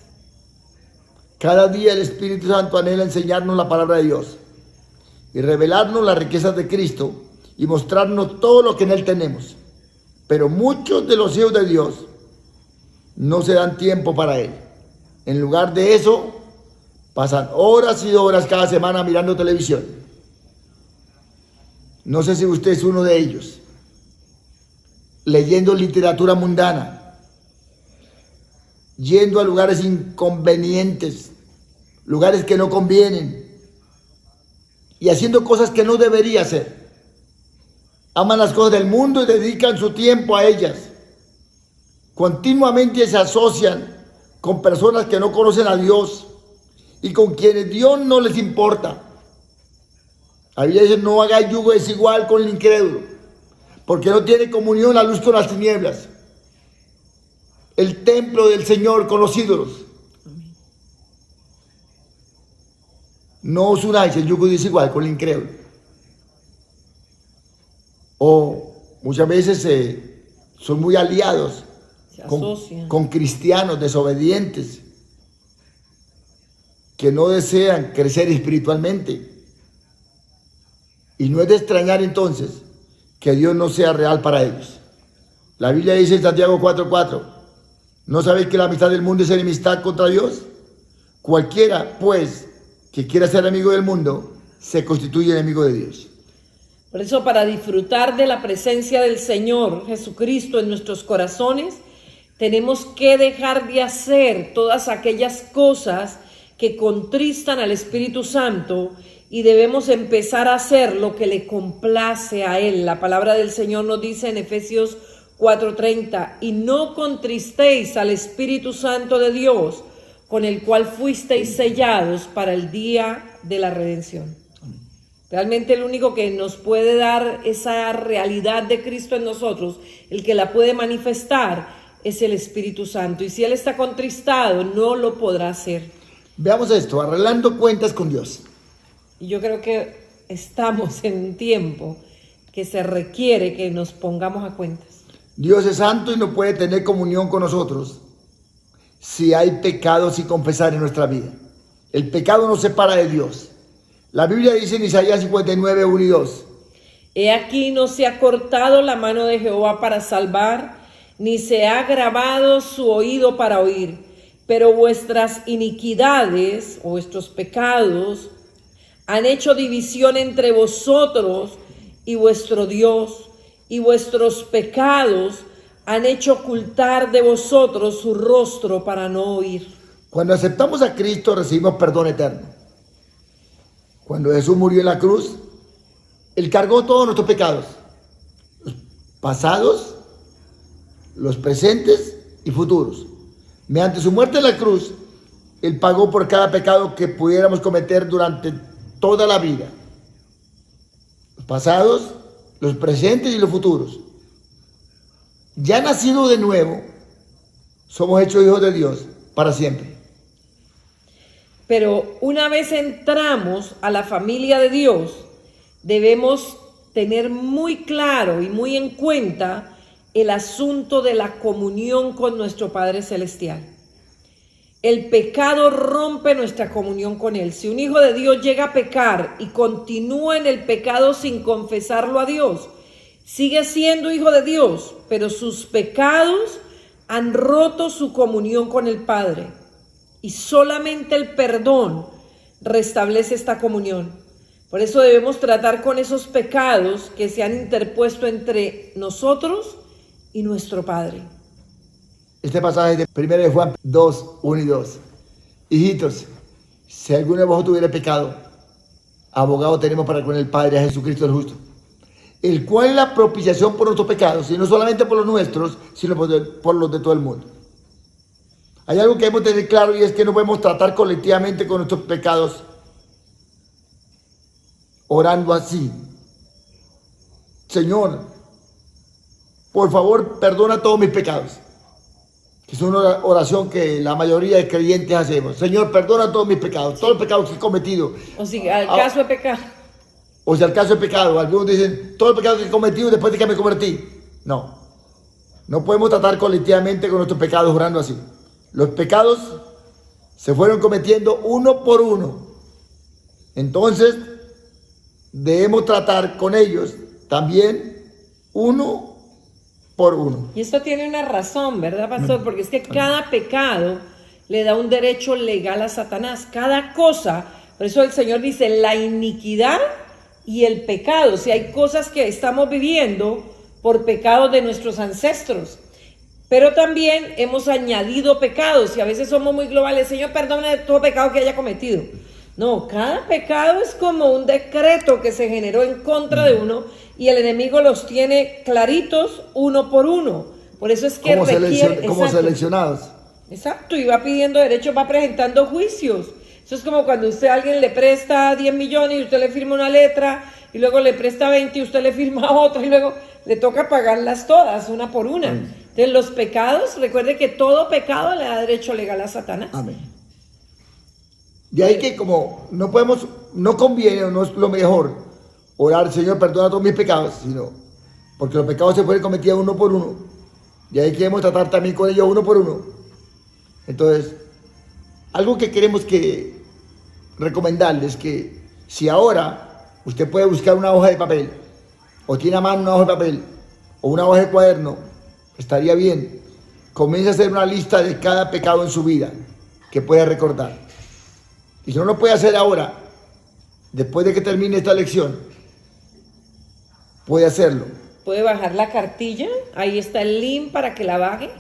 Cada día el Espíritu Santo anhela enseñarnos la palabra de Dios y revelarnos las riquezas de Cristo y mostrarnos todo lo que en Él tenemos. Pero muchos de los hijos de Dios no se dan tiempo para Él. En lugar de eso, pasan horas y horas cada semana mirando televisión. No sé si usted es uno de ellos. Leyendo literatura mundana, yendo a lugares inconvenientes, lugares que no convienen y haciendo cosas que no debería hacer. Aman las cosas del mundo y dedican su tiempo a ellas. Continuamente se asocian con personas que no conocen a Dios y con quienes Dios no les importa. La Biblia dice: no haga yugo desigual con el incrédulo, porque no tiene comunión la luz con las tinieblas. El templo del Señor con los ídolos. No os unáis el yugo desigual con el incrédulo. O muchas veces son muy aliados Se asocian. con cristianos desobedientes que no desean crecer espiritualmente. Y no es de extrañar entonces que Dios no sea real para ellos. La Biblia dice en Santiago 4:4: ¿no sabéis que la amistad del mundo es enemistad contra Dios? Cualquiera, pues, que quiera ser amigo del mundo, se constituye enemigo de Dios. Por eso, para disfrutar de la presencia del Señor Jesucristo en nuestros corazones, tenemos que dejar de hacer todas aquellas cosas que contristan al Espíritu Santo y debemos empezar a hacer lo que le complace a Él. La palabra del Señor nos dice en Efesios 4:30: y no contristéis al Espíritu Santo de Dios, con el cual fuisteis sellados para el día de la redención. Realmente el único que nos puede dar esa realidad de Cristo en nosotros, el que la puede manifestar, es el Espíritu Santo. Y si Él está contristado, no lo podrá hacer. Veamos esto: arreglando cuentas con Dios. Y yo creo que estamos en un tiempo que se requiere que nos pongamos a cuentas. Dios es santo y no puede tener comunión con nosotros si hay pecados sin confesar en nuestra vida. El pecado nos separa de Dios. La Biblia dice en Isaías 59, 1 y 2: He aquí no se ha cortado la mano de Jehová para salvar, ni se ha agravado su oído para oír, pero vuestras iniquidades o vuestros pecados han hecho división entre vosotros y vuestro Dios, y vuestros pecados han hecho ocultar de vosotros su rostro para no oír. Cuando aceptamos a Cristo recibimos perdón eterno. Cuando Jesús murió en la cruz, Él cargó todos nuestros pecados, los pasados, los presentes y futuros. Mediante su muerte en la cruz, Él pagó por cada pecado que pudiéramos cometer durante toda la vida. Los pasados, los presentes y los futuros. Ya nacido de nuevo, somos hechos hijos de Dios para siempre. Pero una vez entramos a la familia de Dios, debemos tener muy claro y muy en cuenta el asunto de la comunión con nuestro Padre Celestial. El pecado rompe nuestra comunión con Él. Si un hijo de Dios llega a pecar y continúa en el pecado sin confesarlo a Dios, sigue siendo hijo de Dios, pero sus pecados han roto su comunión con el Padre. Y solamente el perdón restablece esta comunión. Por eso debemos tratar con esos pecados que se han interpuesto entre nosotros y nuestro Padre. Este pasaje de 1 de Juan 2, 1 y 2. Hijitos, si alguno de vosotros tuviera pecado, abogado tenemos para con el Padre, a Jesucristo el justo, el cual es la propiciación por nuestros pecados, y no solamente por los nuestros, sino por los de todo el mundo. Hay algo que debemos tener claro, y es que no podemos tratar colectivamente con nuestros pecados orando así: Señor, por favor, perdona todos mis pecados. Es una oración que la mayoría de creyentes hacemos. Señor, perdona todos mis pecados, todos los pecados que he cometido. O si al caso de pecar. O sea, el caso de pecado. Algunos dicen, todos los pecados que he cometido después de que me convertí. No. No podemos tratar colectivamente con nuestros pecados orando así. Los pecados se fueron cometiendo uno por uno. Entonces, debemos tratar con ellos también uno por uno. Y esto tiene una razón, ¿verdad, pastor? Porque es que cada pecado le da un derecho legal a Satanás. Cada cosa, por eso el Señor dice, la iniquidad y el pecado. Si hay cosas que estamos viviendo por pecados de nuestros ancestros. Pero también hemos añadido pecados y a veces somos muy globales. Señor, perdona de todo pecado que haya cometido. No, cada pecado es como un decreto que se generó en contra de uno y el enemigo los tiene claritos uno por uno. Por eso es que requiere... Como seleccionados. Exacto, y va pidiendo derechos, va presentando juicios. Eso es como cuando usted a alguien le presta 10 millones y usted le firma una letra y luego le presta 20 y usted le firma otra y luego le toca pagarlas todas, una por una. Entonces los pecados, recuerde que todo pecado le da derecho legal a Satanás. Amén. De ahí que como no podemos, no conviene o no es lo mejor orar, Señor, perdona todos mis pecados, sino porque los pecados se pueden cometer uno por uno. De ahí queremos tratar también con ellos uno por uno. Entonces, algo que queremos recomendarles que si ahora usted puede buscar una hoja de papel, o tiene a mano una hoja de papel, o una hoja de cuaderno, estaría bien. Comience a hacer una lista de cada pecado en su vida que pueda recordar. Y si no lo puede hacer ahora, después de que termine esta lección, puede hacerlo. Puede bajar la cartilla, ahí está el link para que la baje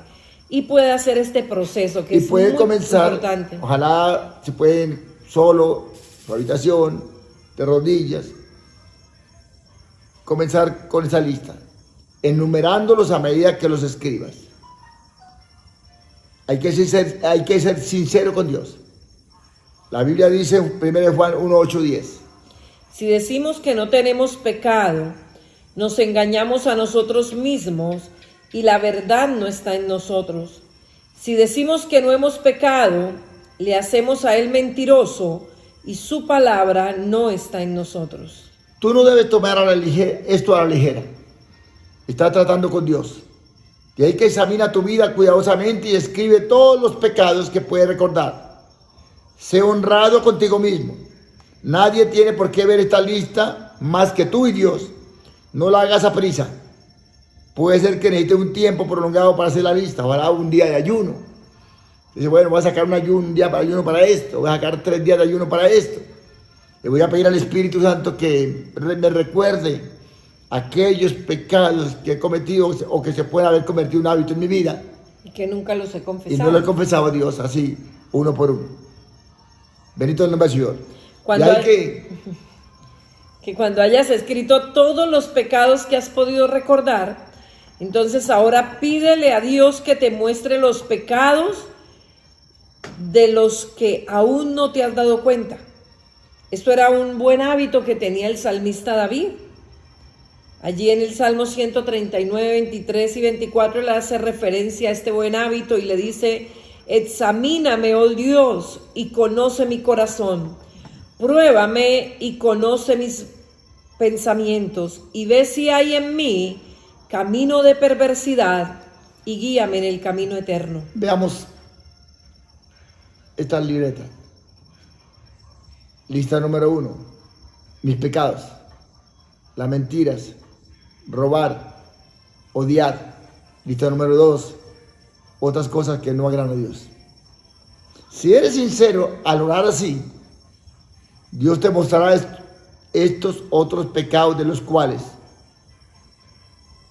y puede hacer este proceso que y es puede muy comenzar, importante. ojalá se pueden solo, en su habitación, de rodillas, comenzar con esa lista, enumerándolos a medida que los escribas. Hay que ser sincero con Dios. La Biblia dice en 1 Juan 1, 8, 10. Si decimos que no tenemos pecado, nos engañamos a nosotros mismos y la verdad no está en nosotros. Si decimos que no hemos pecado, le hacemos a él mentiroso y su palabra no está en nosotros. Tú no debes tomar esto a la ligera. Estás tratando con Dios. Y hay que examinar tu vida cuidadosamente y escribe todos los pecados que puedes recordar. Sé honrado contigo mismo. Nadie tiene por qué ver esta lista más que tú y Dios. No la hagas a prisa. Puede ser que necesites un tiempo prolongado para hacer la lista. Ojalá un día de ayuno. Dice, bueno, voy a sacar un día para ayuno para esto. Voy a sacar 3 días de ayuno para esto. Le voy a pedir al Espíritu Santo que me recuerde aquellos pecados que he cometido o que se pueden haber convertido en un hábito en mi vida. Y que nunca los he confesado. Y no lo he confesado a Dios así, uno por uno. Bendito el nombre del Señor. Que cuando hayas escrito todos los pecados que has podido recordar, entonces ahora pídele a Dios que te muestre los pecados de los que aún no te has dado cuenta. Esto era un buen hábito que tenía el salmista David. Allí en el Salmo 139, 23 y 24 le hace referencia a este buen hábito y le dice: examíname, oh Dios, y conoce mi corazón. Pruébame y conoce mis pensamientos, y ve si hay en mí camino de perversidad, y guíame en el camino eterno. Veamos esta libreta. Lista número 1. Mis pecados. Las mentiras. Robar. Odiar. Lista número 2. Otras cosas que no agradan a Dios. Si eres sincero al orar así, Dios te mostrará estos otros pecados de los cuales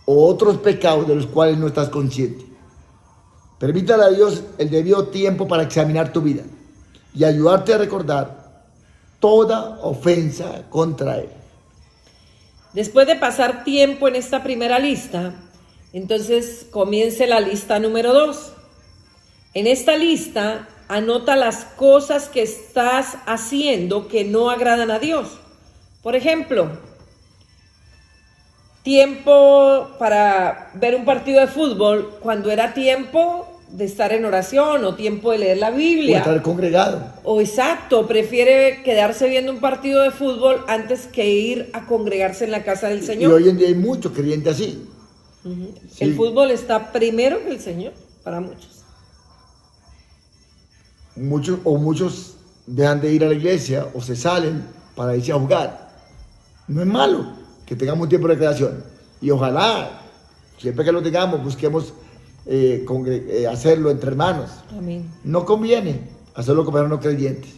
no estás consciente. Permítale a Dios el debido tiempo para examinar tu vida y ayudarte a recordar toda ofensa contra Él. Después de pasar tiempo en esta primera lista, entonces comience la lista número 2. En esta lista anota las cosas que estás haciendo que no agradan a Dios. Por ejemplo, tiempo para ver un partido de fútbol cuando era tiempo de estar en oración o tiempo de leer la O Biblia. estar congregado. O exacto, prefiere quedarse viendo un partido de fútbol antes que ir a congregarse en la casa del Y Señor. hoy en día hay muchos creyentes así. Ujú. Sí. El fútbol está primero que el Señor para muchos. Muchos dejan de ir a la iglesia o se salen para irse a jugar. No es malo que tengamos un tiempo de recreación. Y ojalá, siempre que lo tengamos, busquemos hacerlo entre hermanos. Amén. No conviene hacerlo con hermanos no creyentes.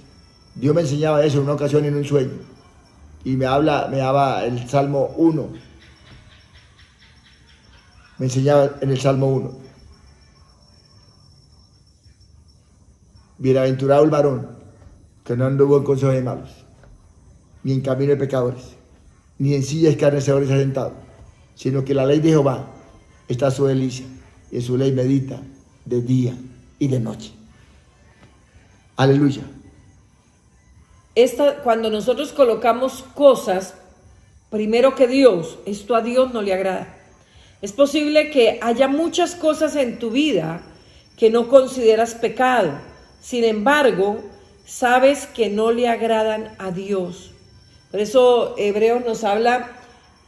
Dios me enseñaba eso en una ocasión en un sueño. Y me daba el Salmo 1. Me enseñaba en el Salmo 1. Bienaventurado el varón que no anduvo en consejo de malos, ni en camino de pecadores, ni en silla de escarnecedores ha sentado, sino que la ley de Jehová está su delicia, y en su ley medita de día y de noche. Aleluya. Cuando nosotros colocamos cosas primero que Dios, esto a Dios no le agrada. Es posible que haya muchas cosas en tu vida que no consideras pecado. Sin embargo, sabes que no le agradan a Dios. Por eso Hebreos nos habla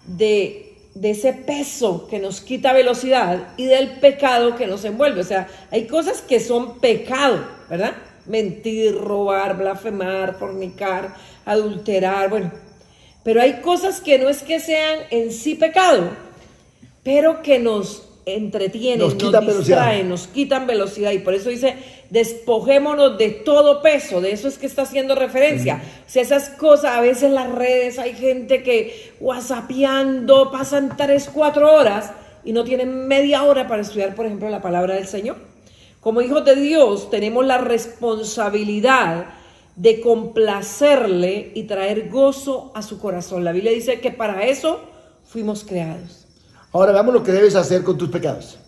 de ese peso que nos quita velocidad y del pecado que nos envuelve. O sea, hay cosas que son pecado, ¿verdad? Mentir, robar, blasfemar, fornicar, adulterar, bueno. Pero hay cosas que no es que sean en sí pecado, pero que nos entretienen, nos distraen, nos quitan velocidad. Y por eso dice, despojémonos de todo peso. De eso es que está haciendo referencia. O sea, esas cosas, a veces en las redes hay gente que whatsappeando, pasan 3-4 horas y no tienen media hora para estudiar, por ejemplo, la palabra del Señor. Como hijos de Dios tenemos la responsabilidad de complacerle y traer gozo a su corazón. La Biblia dice que para eso fuimos creados. Ahora veamos lo que debes hacer con tus pecados.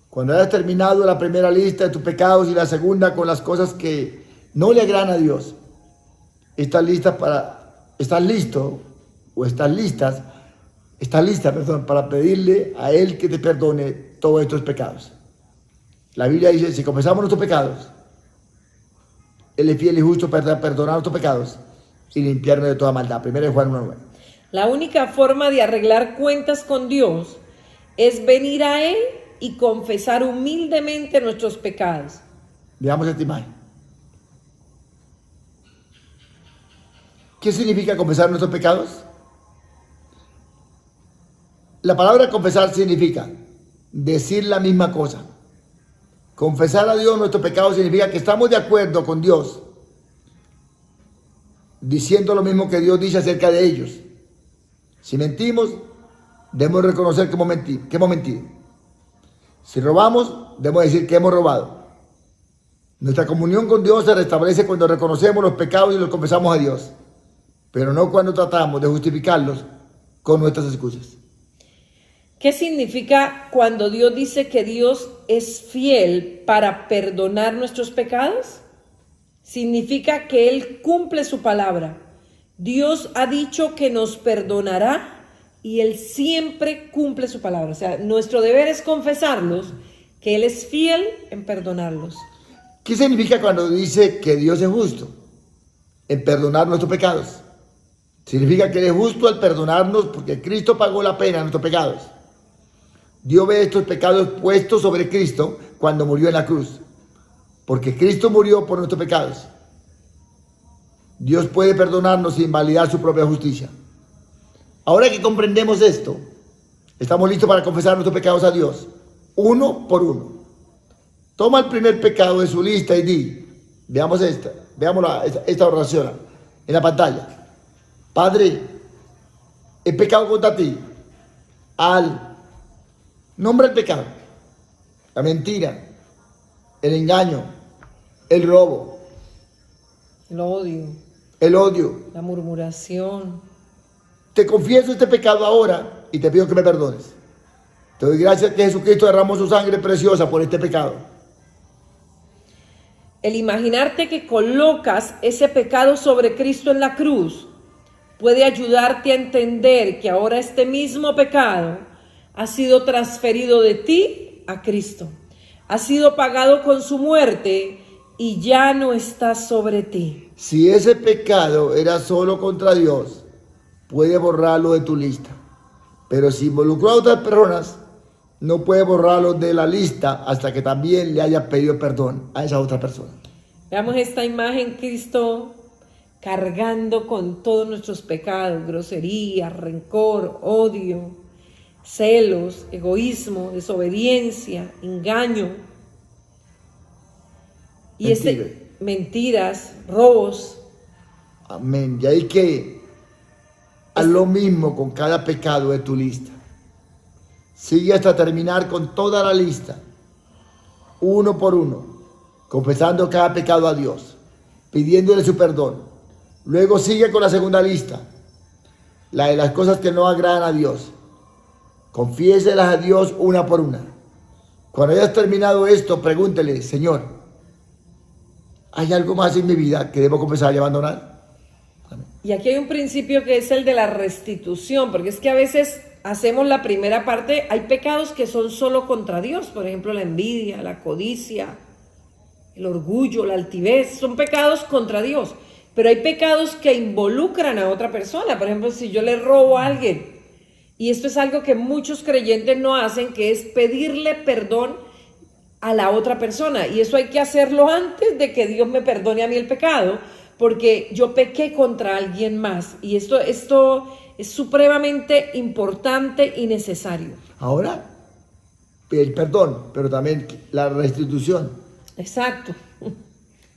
Cuando hayas terminado la primera lista de tus pecados y la segunda con las cosas que no le agradan a Dios, estás lista para pedirle a Él que te perdone todos estos pecados. La Biblia dice, si confesamos nuestros pecados, Él es fiel y justo para perdonar nuestros pecados y limpiarnos de toda maldad. 1 Juan 1:9. La única forma de arreglar cuentas con Dios es venir a Él y confesar humildemente nuestros pecados. Veamos esta imagen. ¿Qué significa confesar nuestros pecados? La palabra confesar significa decir la misma cosa. Confesar a Dios nuestros pecados significa que estamos de acuerdo con Dios, diciendo lo mismo que Dios dice acerca de ellos. Si mentimos, debemos reconocer que hemos mentido. Si robamos, debemos decir que hemos robado. Nuestra comunión con Dios se restablece cuando reconocemos los pecados y los confesamos a Dios, pero no cuando tratamos de justificarlos con nuestras excusas. ¿Qué significa cuando Dios dice que Dios es fiel para perdonar nuestros pecados? Significa que Él cumple su palabra. Dios ha dicho que nos perdonará y Él siempre cumple su palabra. O sea, nuestro deber es confesarlos, que Él es fiel en perdonarlos. ¿Qué significa cuando dice que Dios es justo en perdonar nuestros pecados? Significa que Él es justo al perdonarnos porque Cristo pagó la pena de nuestros pecados. Dios ve estos pecados puestos sobre Cristo cuando murió en la cruz, porque Cristo murió por nuestros pecados. Dios puede perdonarnos sin validar su propia justicia. Ahora que comprendemos esto, estamos listos para confesar nuestros pecados a Dios, uno por uno. Toma el primer pecado de su lista y di, veamos esta oración en la pantalla. Padre, he pecado contra ti. Nombra el pecado, la mentira, el engaño, el robo, el odio, la murmuración. Te confieso este pecado ahora y te pido que me perdones. Te doy gracias que Jesucristo derramó su sangre preciosa por este pecado. El imaginarte que colocas ese pecado sobre Cristo en la cruz puede ayudarte a entender que ahora este mismo pecado ha sido transferido de ti a Cristo. Ha sido pagado con su muerte y ya no está sobre ti. Si ese pecado era solo contra Dios, puede borrarlo de tu lista. Pero si involucró a otras personas, no puede borrarlo de la lista hasta que también le haya pedido perdón a esa otra persona. Veamos esta imagen, Cristo cargando con todos nuestros pecados, grosería, rencor, odio, celos, egoísmo, desobediencia, engaño, y mentiras, robos. Amén. Y hay que haz lo mismo con cada pecado de tu lista. Sigue hasta terminar con toda la lista, uno por uno, confesando cada pecado a Dios, pidiéndole su perdón. Luego sigue con la segunda lista, la de las cosas que no agradan a Dios. Confiéselas a Dios una por una. Cuando hayas terminado esto, pregúntele: Señor, ¿hay algo más en mi vida que debo confesar y abandonar? Amén. Y aquí hay un principio que es el de la restitución, porque es que a veces hacemos la primera parte, hay pecados que son solo contra Dios, por ejemplo la envidia, la codicia, el orgullo, la altivez, son pecados contra Dios. Pero hay pecados que involucran a otra persona. Por ejemplo, si yo le robo a alguien, y esto es algo que muchos creyentes no hacen, que es pedirle perdón a la otra persona. Y eso hay que hacerlo antes de que Dios me perdone a mí el pecado, porque yo pequé contra alguien más. Y esto es supremamente importante y necesario. Ahora, el perdón, pero también la restitución. Exacto.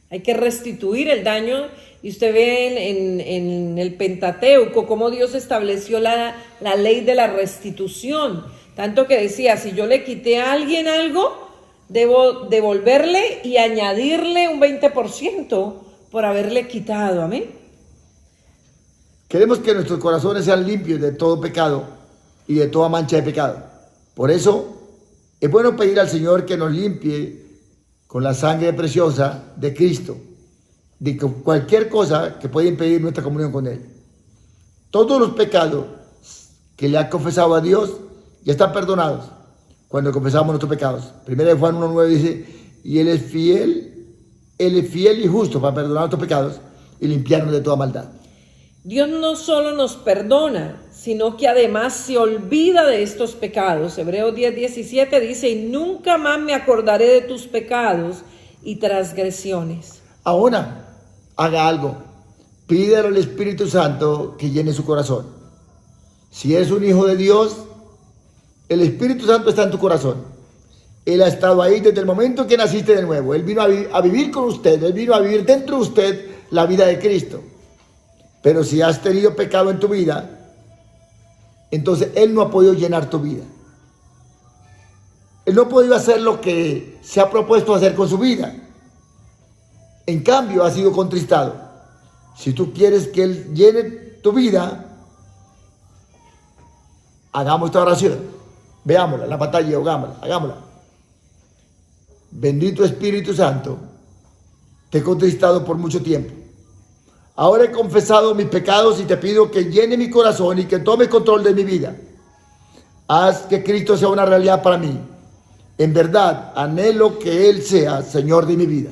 Hay que restituir el daño. Y usted ve en el Pentateuco cómo Dios estableció la ley de la restitución. Tanto que decía, si yo le quité a alguien algo, debo devolverle y añadirle un 20% por haberle quitado. Amén. Queremos que nuestros corazones sean limpios de todo pecado y de toda mancha de pecado. Por eso es bueno pedir al Señor que nos limpie con la sangre preciosa de Cristo, de cualquier cosa que pueda impedir nuestra comunión con Él. Todos los pecados que le ha confesado a Dios ya están perdonados cuando confesamos nuestros pecados. Primera de Juan 1:9 dice: y Él es fiel y justo para perdonar nuestros pecados y limpiarnos de toda maldad. Dios no solo nos perdona, sino que además se olvida de estos pecados. Hebreos 10:17 dice: y nunca más me acordaré de tus pecados y transgresiones. Ahora, haga algo. Pídele al Espíritu Santo que llene su corazón. Si eres un hijo de Dios, el Espíritu Santo está en tu corazón. Él ha estado ahí desde el momento que naciste de nuevo. Él vino a vivir con usted. Él vino a vivir dentro de usted la vida de Cristo. Pero si has tenido pecado en tu vida, entonces Él no ha podido llenar tu vida. Él no ha podido hacer lo que se ha propuesto hacer con su vida. En cambio, ha sido contristado. Si tú quieres que Él llene tu vida, hagamos esta oración. Veámosla en la pantalla, hagámosla. Bendito Espíritu Santo, te he contristado por mucho tiempo. Ahora he confesado mis pecados y te pido que llene mi corazón y que tome control de mi vida. Haz que Cristo sea una realidad para mí. En verdad, anhelo que Él sea Señor de mi vida.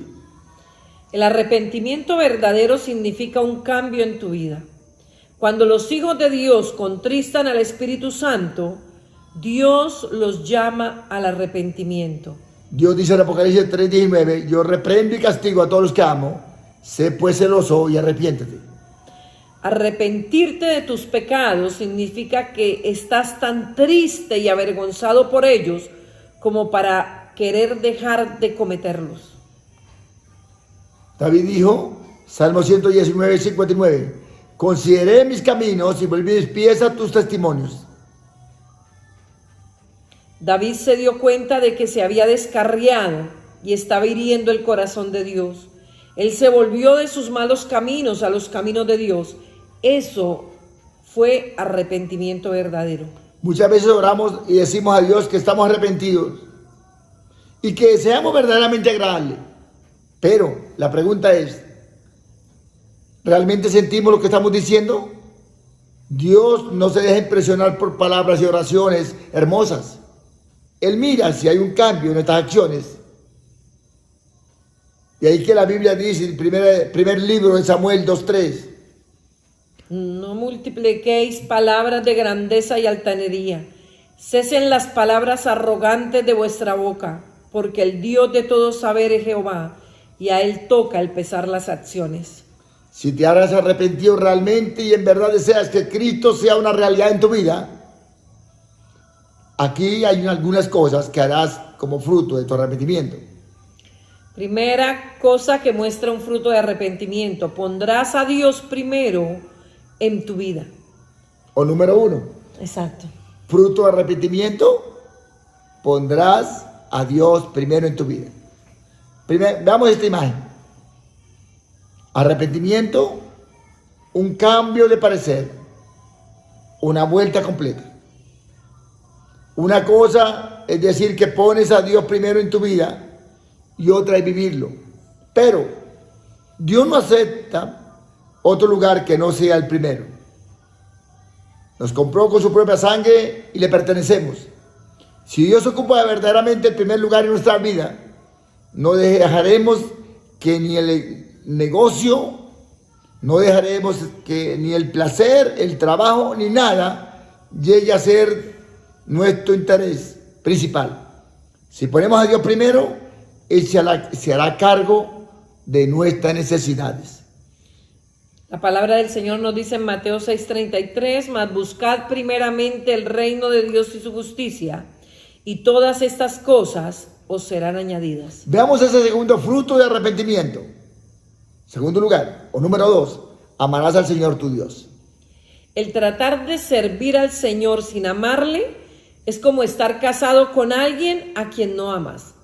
El arrepentimiento verdadero significa un cambio en tu vida. Cuando los hijos de Dios contristan al Espíritu Santo, Dios los llama al arrepentimiento. Dios dice en Apocalipsis 3:19: yo reprendo y castigo a todos los que amo. Sé pues celoso y arrepiéntete. Arrepentirte de tus pecados significa que estás tan triste y avergonzado por ellos como para querer dejar de cometerlos. David dijo, Salmo 119:59: consideré mis caminos y volví mis pies a tus testimonios. David se dio cuenta de que se había descarriado y estaba hiriendo el corazón de Dios. Él se volvió de sus malos caminos a los caminos de Dios. Eso fue arrepentimiento verdadero. Muchas veces oramos y decimos a Dios que estamos arrepentidos y que deseamos verdaderamente agradarle. Pero la pregunta es, ¿realmente sentimos lo que estamos diciendo? Dios no se deja impresionar por palabras y oraciones hermosas. Él mira si hay un cambio en nuestras acciones. Y ahí que la Biblia dice, el primer libro de Samuel 2:3. No multipliquéis palabras de grandeza y altanería. Cesen las palabras arrogantes de vuestra boca, porque el Dios de todo saber es Jehová, y a Él toca el pesar las acciones. Si te has arrepentido realmente y en verdad deseas que Cristo sea una realidad en tu vida, aquí hay algunas cosas que harás como fruto de tu arrepentimiento. Primera cosa que muestra un fruto de arrepentimiento: pondrás a Dios primero en tu vida. O número 1, Exacto. fruto de arrepentimiento, pondrás a Dios primero en tu vida. Veamos esta imagen. Arrepentimiento, un cambio de parecer, una vuelta completa. Una cosa es decir que pones a Dios primero en tu vida y otra es vivirlo. Pero Dios no acepta otro lugar que no sea el primero. Nos compró con su propia sangre y le pertenecemos. Si Dios ocupa verdaderamente el primer lugar en nuestra vida, no dejaremos que ni el negocio, no dejaremos que ni el placer, el trabajo, ni nada llegue a ser nuestro interés principal. Si ponemos a Dios primero, Él se hará cargo de nuestras necesidades. La palabra del Señor nos dice en Mateo 6:33, mas buscad primeramente el reino de Dios y su justicia, y todas estas cosas os serán añadidas. Veamos ese segundo fruto de arrepentimiento. Segundo lugar, o número 2, amarás al Señor tu Dios. El tratar de servir al Señor sin amarle es como estar casado con alguien a quien no amas.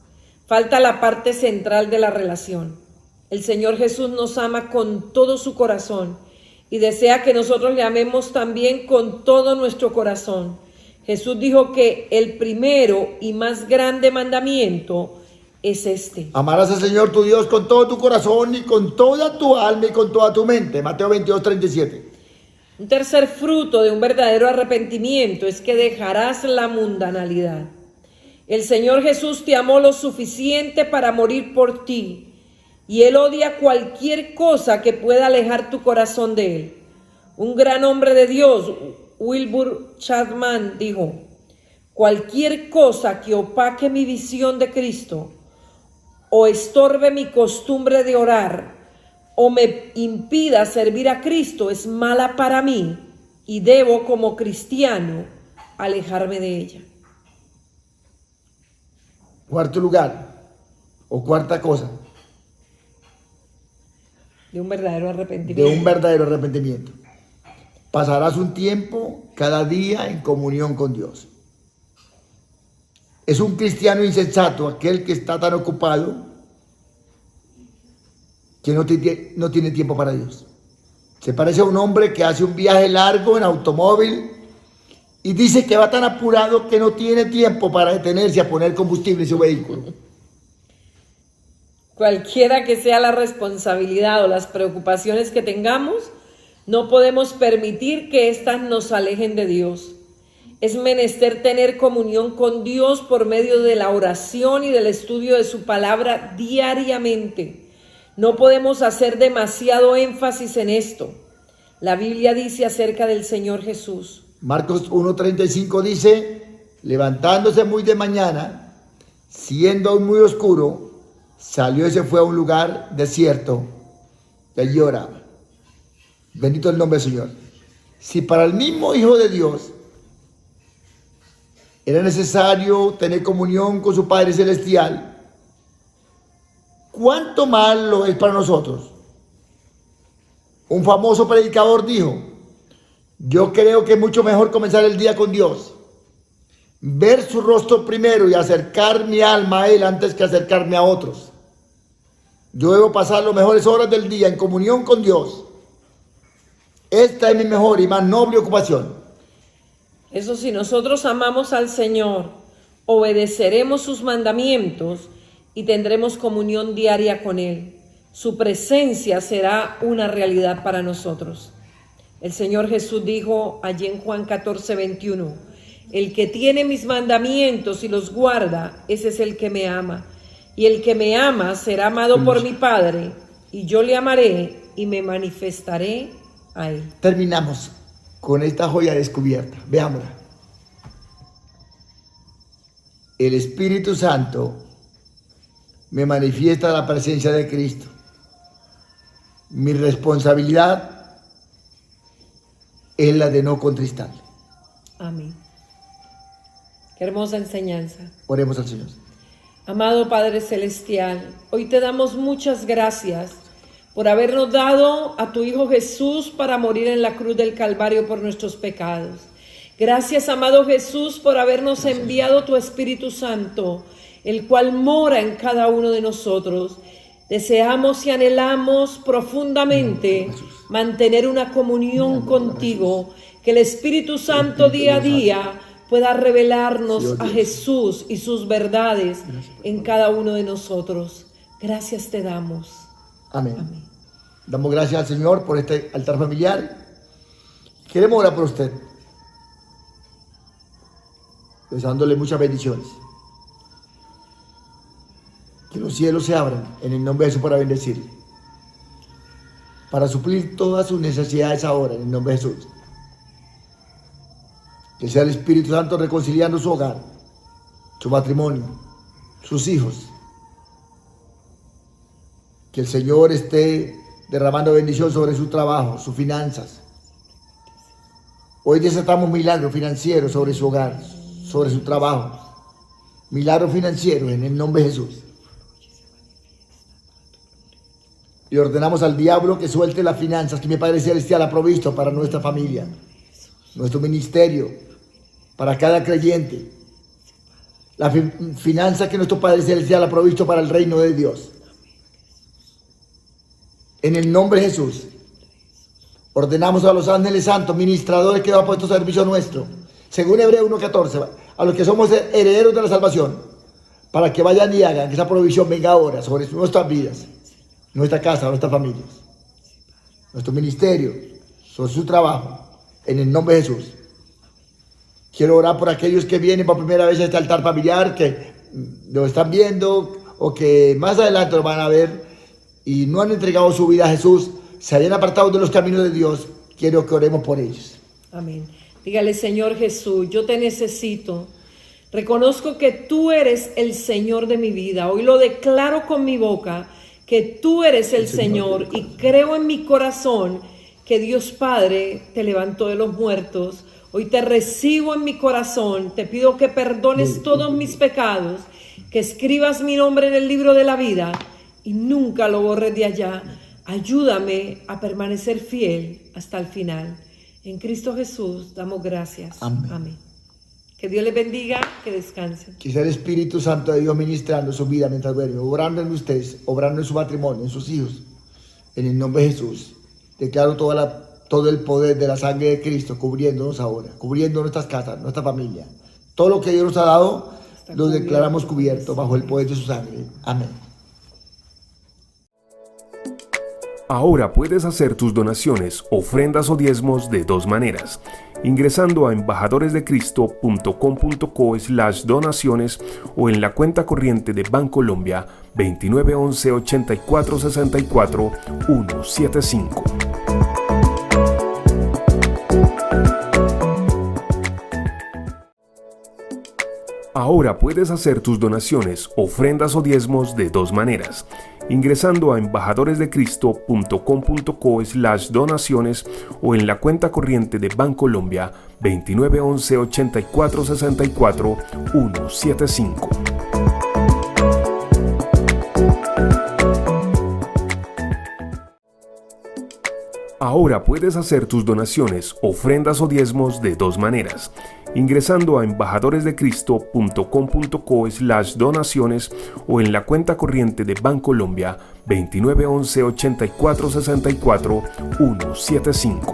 Falta la parte central de la relación. El Señor Jesús nos ama con todo su corazón y desea que nosotros le amemos también con todo nuestro corazón. Jesús dijo que el primero y más grande mandamiento es este: amarás al Señor tu Dios con todo tu corazón y con toda tu alma y con toda tu mente. Mateo 22:37. Un tercer fruto de un verdadero arrepentimiento es que dejarás la mundanalidad. El Señor Jesús te amó lo suficiente para morir por ti, y Él odia cualquier cosa que pueda alejar tu corazón de Él. Un gran hombre de Dios, Wilbur Chapman, dijo: cualquier cosa que opaque mi visión de Cristo, o estorbe mi costumbre de orar, o me impida servir a Cristo, es mala para mí y debo, como cristiano, alejarme de ella. Cuarto lugar, o cuarta cosa, De un verdadero arrepentimiento. de un verdadero arrepentimiento. Pasarás un tiempo cada día en comunión con Dios. Es un cristiano insensato aquel que está tan ocupado que no tiene tiempo para Dios. Se parece a un hombre que hace un viaje largo en automóvil y dice que va tan apurado que no tiene tiempo para detenerse a poner combustible en su vehículo. Cualquiera que sea la responsabilidad o las preocupaciones que tengamos, no podemos permitir que éstas nos alejen de Dios. Es menester tener comunión con Dios por medio de la oración y del estudio de su palabra diariamente. No podemos hacer demasiado énfasis en esto. La Biblia dice acerca del Señor Jesús. Marcos 1:35 dice: levantándose muy de mañana, siendo aún muy oscuro, salió y se fue a un lugar desierto y allí oraba. Bendito el nombre del Señor. Si para el mismo Hijo de Dios era necesario tener comunión con su Padre Celestial, ¿cuánto más lo es para nosotros? Un famoso predicador dijo: yo creo que es mucho mejor comenzar el día con Dios, ver su rostro primero y acercar mi alma a Él antes que acercarme a otros. Yo debo pasar las mejores horas del día en comunión con Dios. Esta es mi mejor y más noble ocupación. Eso, si nosotros amamos al Señor, obedeceremos sus mandamientos y tendremos comunión diaria con Él. Su presencia será una realidad para nosotros. El Señor Jesús dijo allí en Juan 14:21, el que tiene mis mandamientos y los guarda, ese es el que me ama. Y el que me ama será amado por mi Padre, y yo le amaré y me manifestaré a él. Terminamos con esta joya descubierta. Veámosla. El Espíritu Santo me manifiesta la presencia de Cristo. Mi responsabilidad es la de no contristarle. Amén. Qué hermosa enseñanza. Oremos al Señor. Amado Padre Celestial, hoy te damos muchas gracias por habernos dado a tu Hijo Jesús para morir en la cruz del Calvario por nuestros pecados. Gracias, amado Jesús, por habernos enviado tu Espíritu Santo, el cual mora en cada uno de nosotros. Deseamos y anhelamos profundamente mantener una comunión contigo, que el Espíritu Santo día a día pueda revelarnos a Jesús y sus verdades en cada uno de nosotros. Gracias te damos. Amén. Amén. Damos gracias al Señor por este altar familiar. Queremos orar por usted, deseándole muchas bendiciones. Que los cielos se abran en el nombre de Jesús para bendecirle, para suplir todas sus necesidades ahora en el nombre de Jesús. Que sea el Espíritu Santo reconciliando su hogar, su matrimonio, sus hijos. Que el Señor esté derramando bendición sobre su trabajo, sus finanzas. Hoy desatamos milagros financieros sobre su hogar, sobre su trabajo. Milagros financieros en el nombre de Jesús. Y ordenamos al diablo que suelte las finanzas que mi Padre Celestial ha provisto para nuestra familia, nuestro ministerio, para cada creyente. La finanza que nuestro Padre Celestial ha provisto para el reino de Dios. En el nombre de Jesús, ordenamos a los ángeles santos, ministradores que han puesto servicio nuestro, según Hebreos 1:14, a los que somos herederos de la salvación, para que vayan y hagan que esa provisión venga ahora sobre nuestras vidas, nuestra casa, nuestras familias, nuestro ministerio, sobre su trabajo, en el nombre de Jesús. Quiero orar por aquellos que vienen por primera vez a este altar familiar, que lo están viendo o que más adelante lo van a ver y no han entregado su vida a Jesús, se hayan apartado de los caminos de Dios. Quiero que oremos por ellos. Amén. Dígale, Señor Jesús, yo te necesito. Reconozco que tú eres el Señor de mi vida. Hoy lo declaro con mi boca, que tú eres el Señor, y creo en mi corazón que Dios Padre te levantó de los muertos. Hoy te recibo en mi corazón, te pido que perdones todos mis pecados, que escribas mi nombre en el libro de la vida y nunca lo borres de allá. Ayúdame a permanecer fiel hasta el final. En Cristo Jesús damos gracias. Amén. Amén. Que Dios les bendiga, que descansen. Que sea el Espíritu Santo de Dios ministrando su vida mientras duerme, obrando en ustedes, obrando en su matrimonio, en sus hijos. En el nombre de Jesús, declaro todo el poder de la sangre de Cristo cubriéndonos ahora, cubriendo nuestras casas, nuestra familia. Todo lo que Dios nos ha dado, lo declaramos cubierto bajo el poder de su sangre. Amén. Ahora puedes hacer tus donaciones, ofrendas o diezmos de dos maneras: ingresando a embajadoresdecristo.com.co/donaciones o en la cuenta corriente de Bancolombia 2911 84 64 175. Ahora puedes hacer tus donaciones, ofrendas o diezmos de dos maneras: ingresando a embajadoresdecristo.com.co/donaciones o en la cuenta corriente de Bancolombia 2911 84 64 175. Ahora puedes hacer tus donaciones, ofrendas o diezmos de dos maneras: ingresando a embajadoresdecristo.com.co/donaciones o en la cuenta corriente de Bancolombia 2911 84 64 175.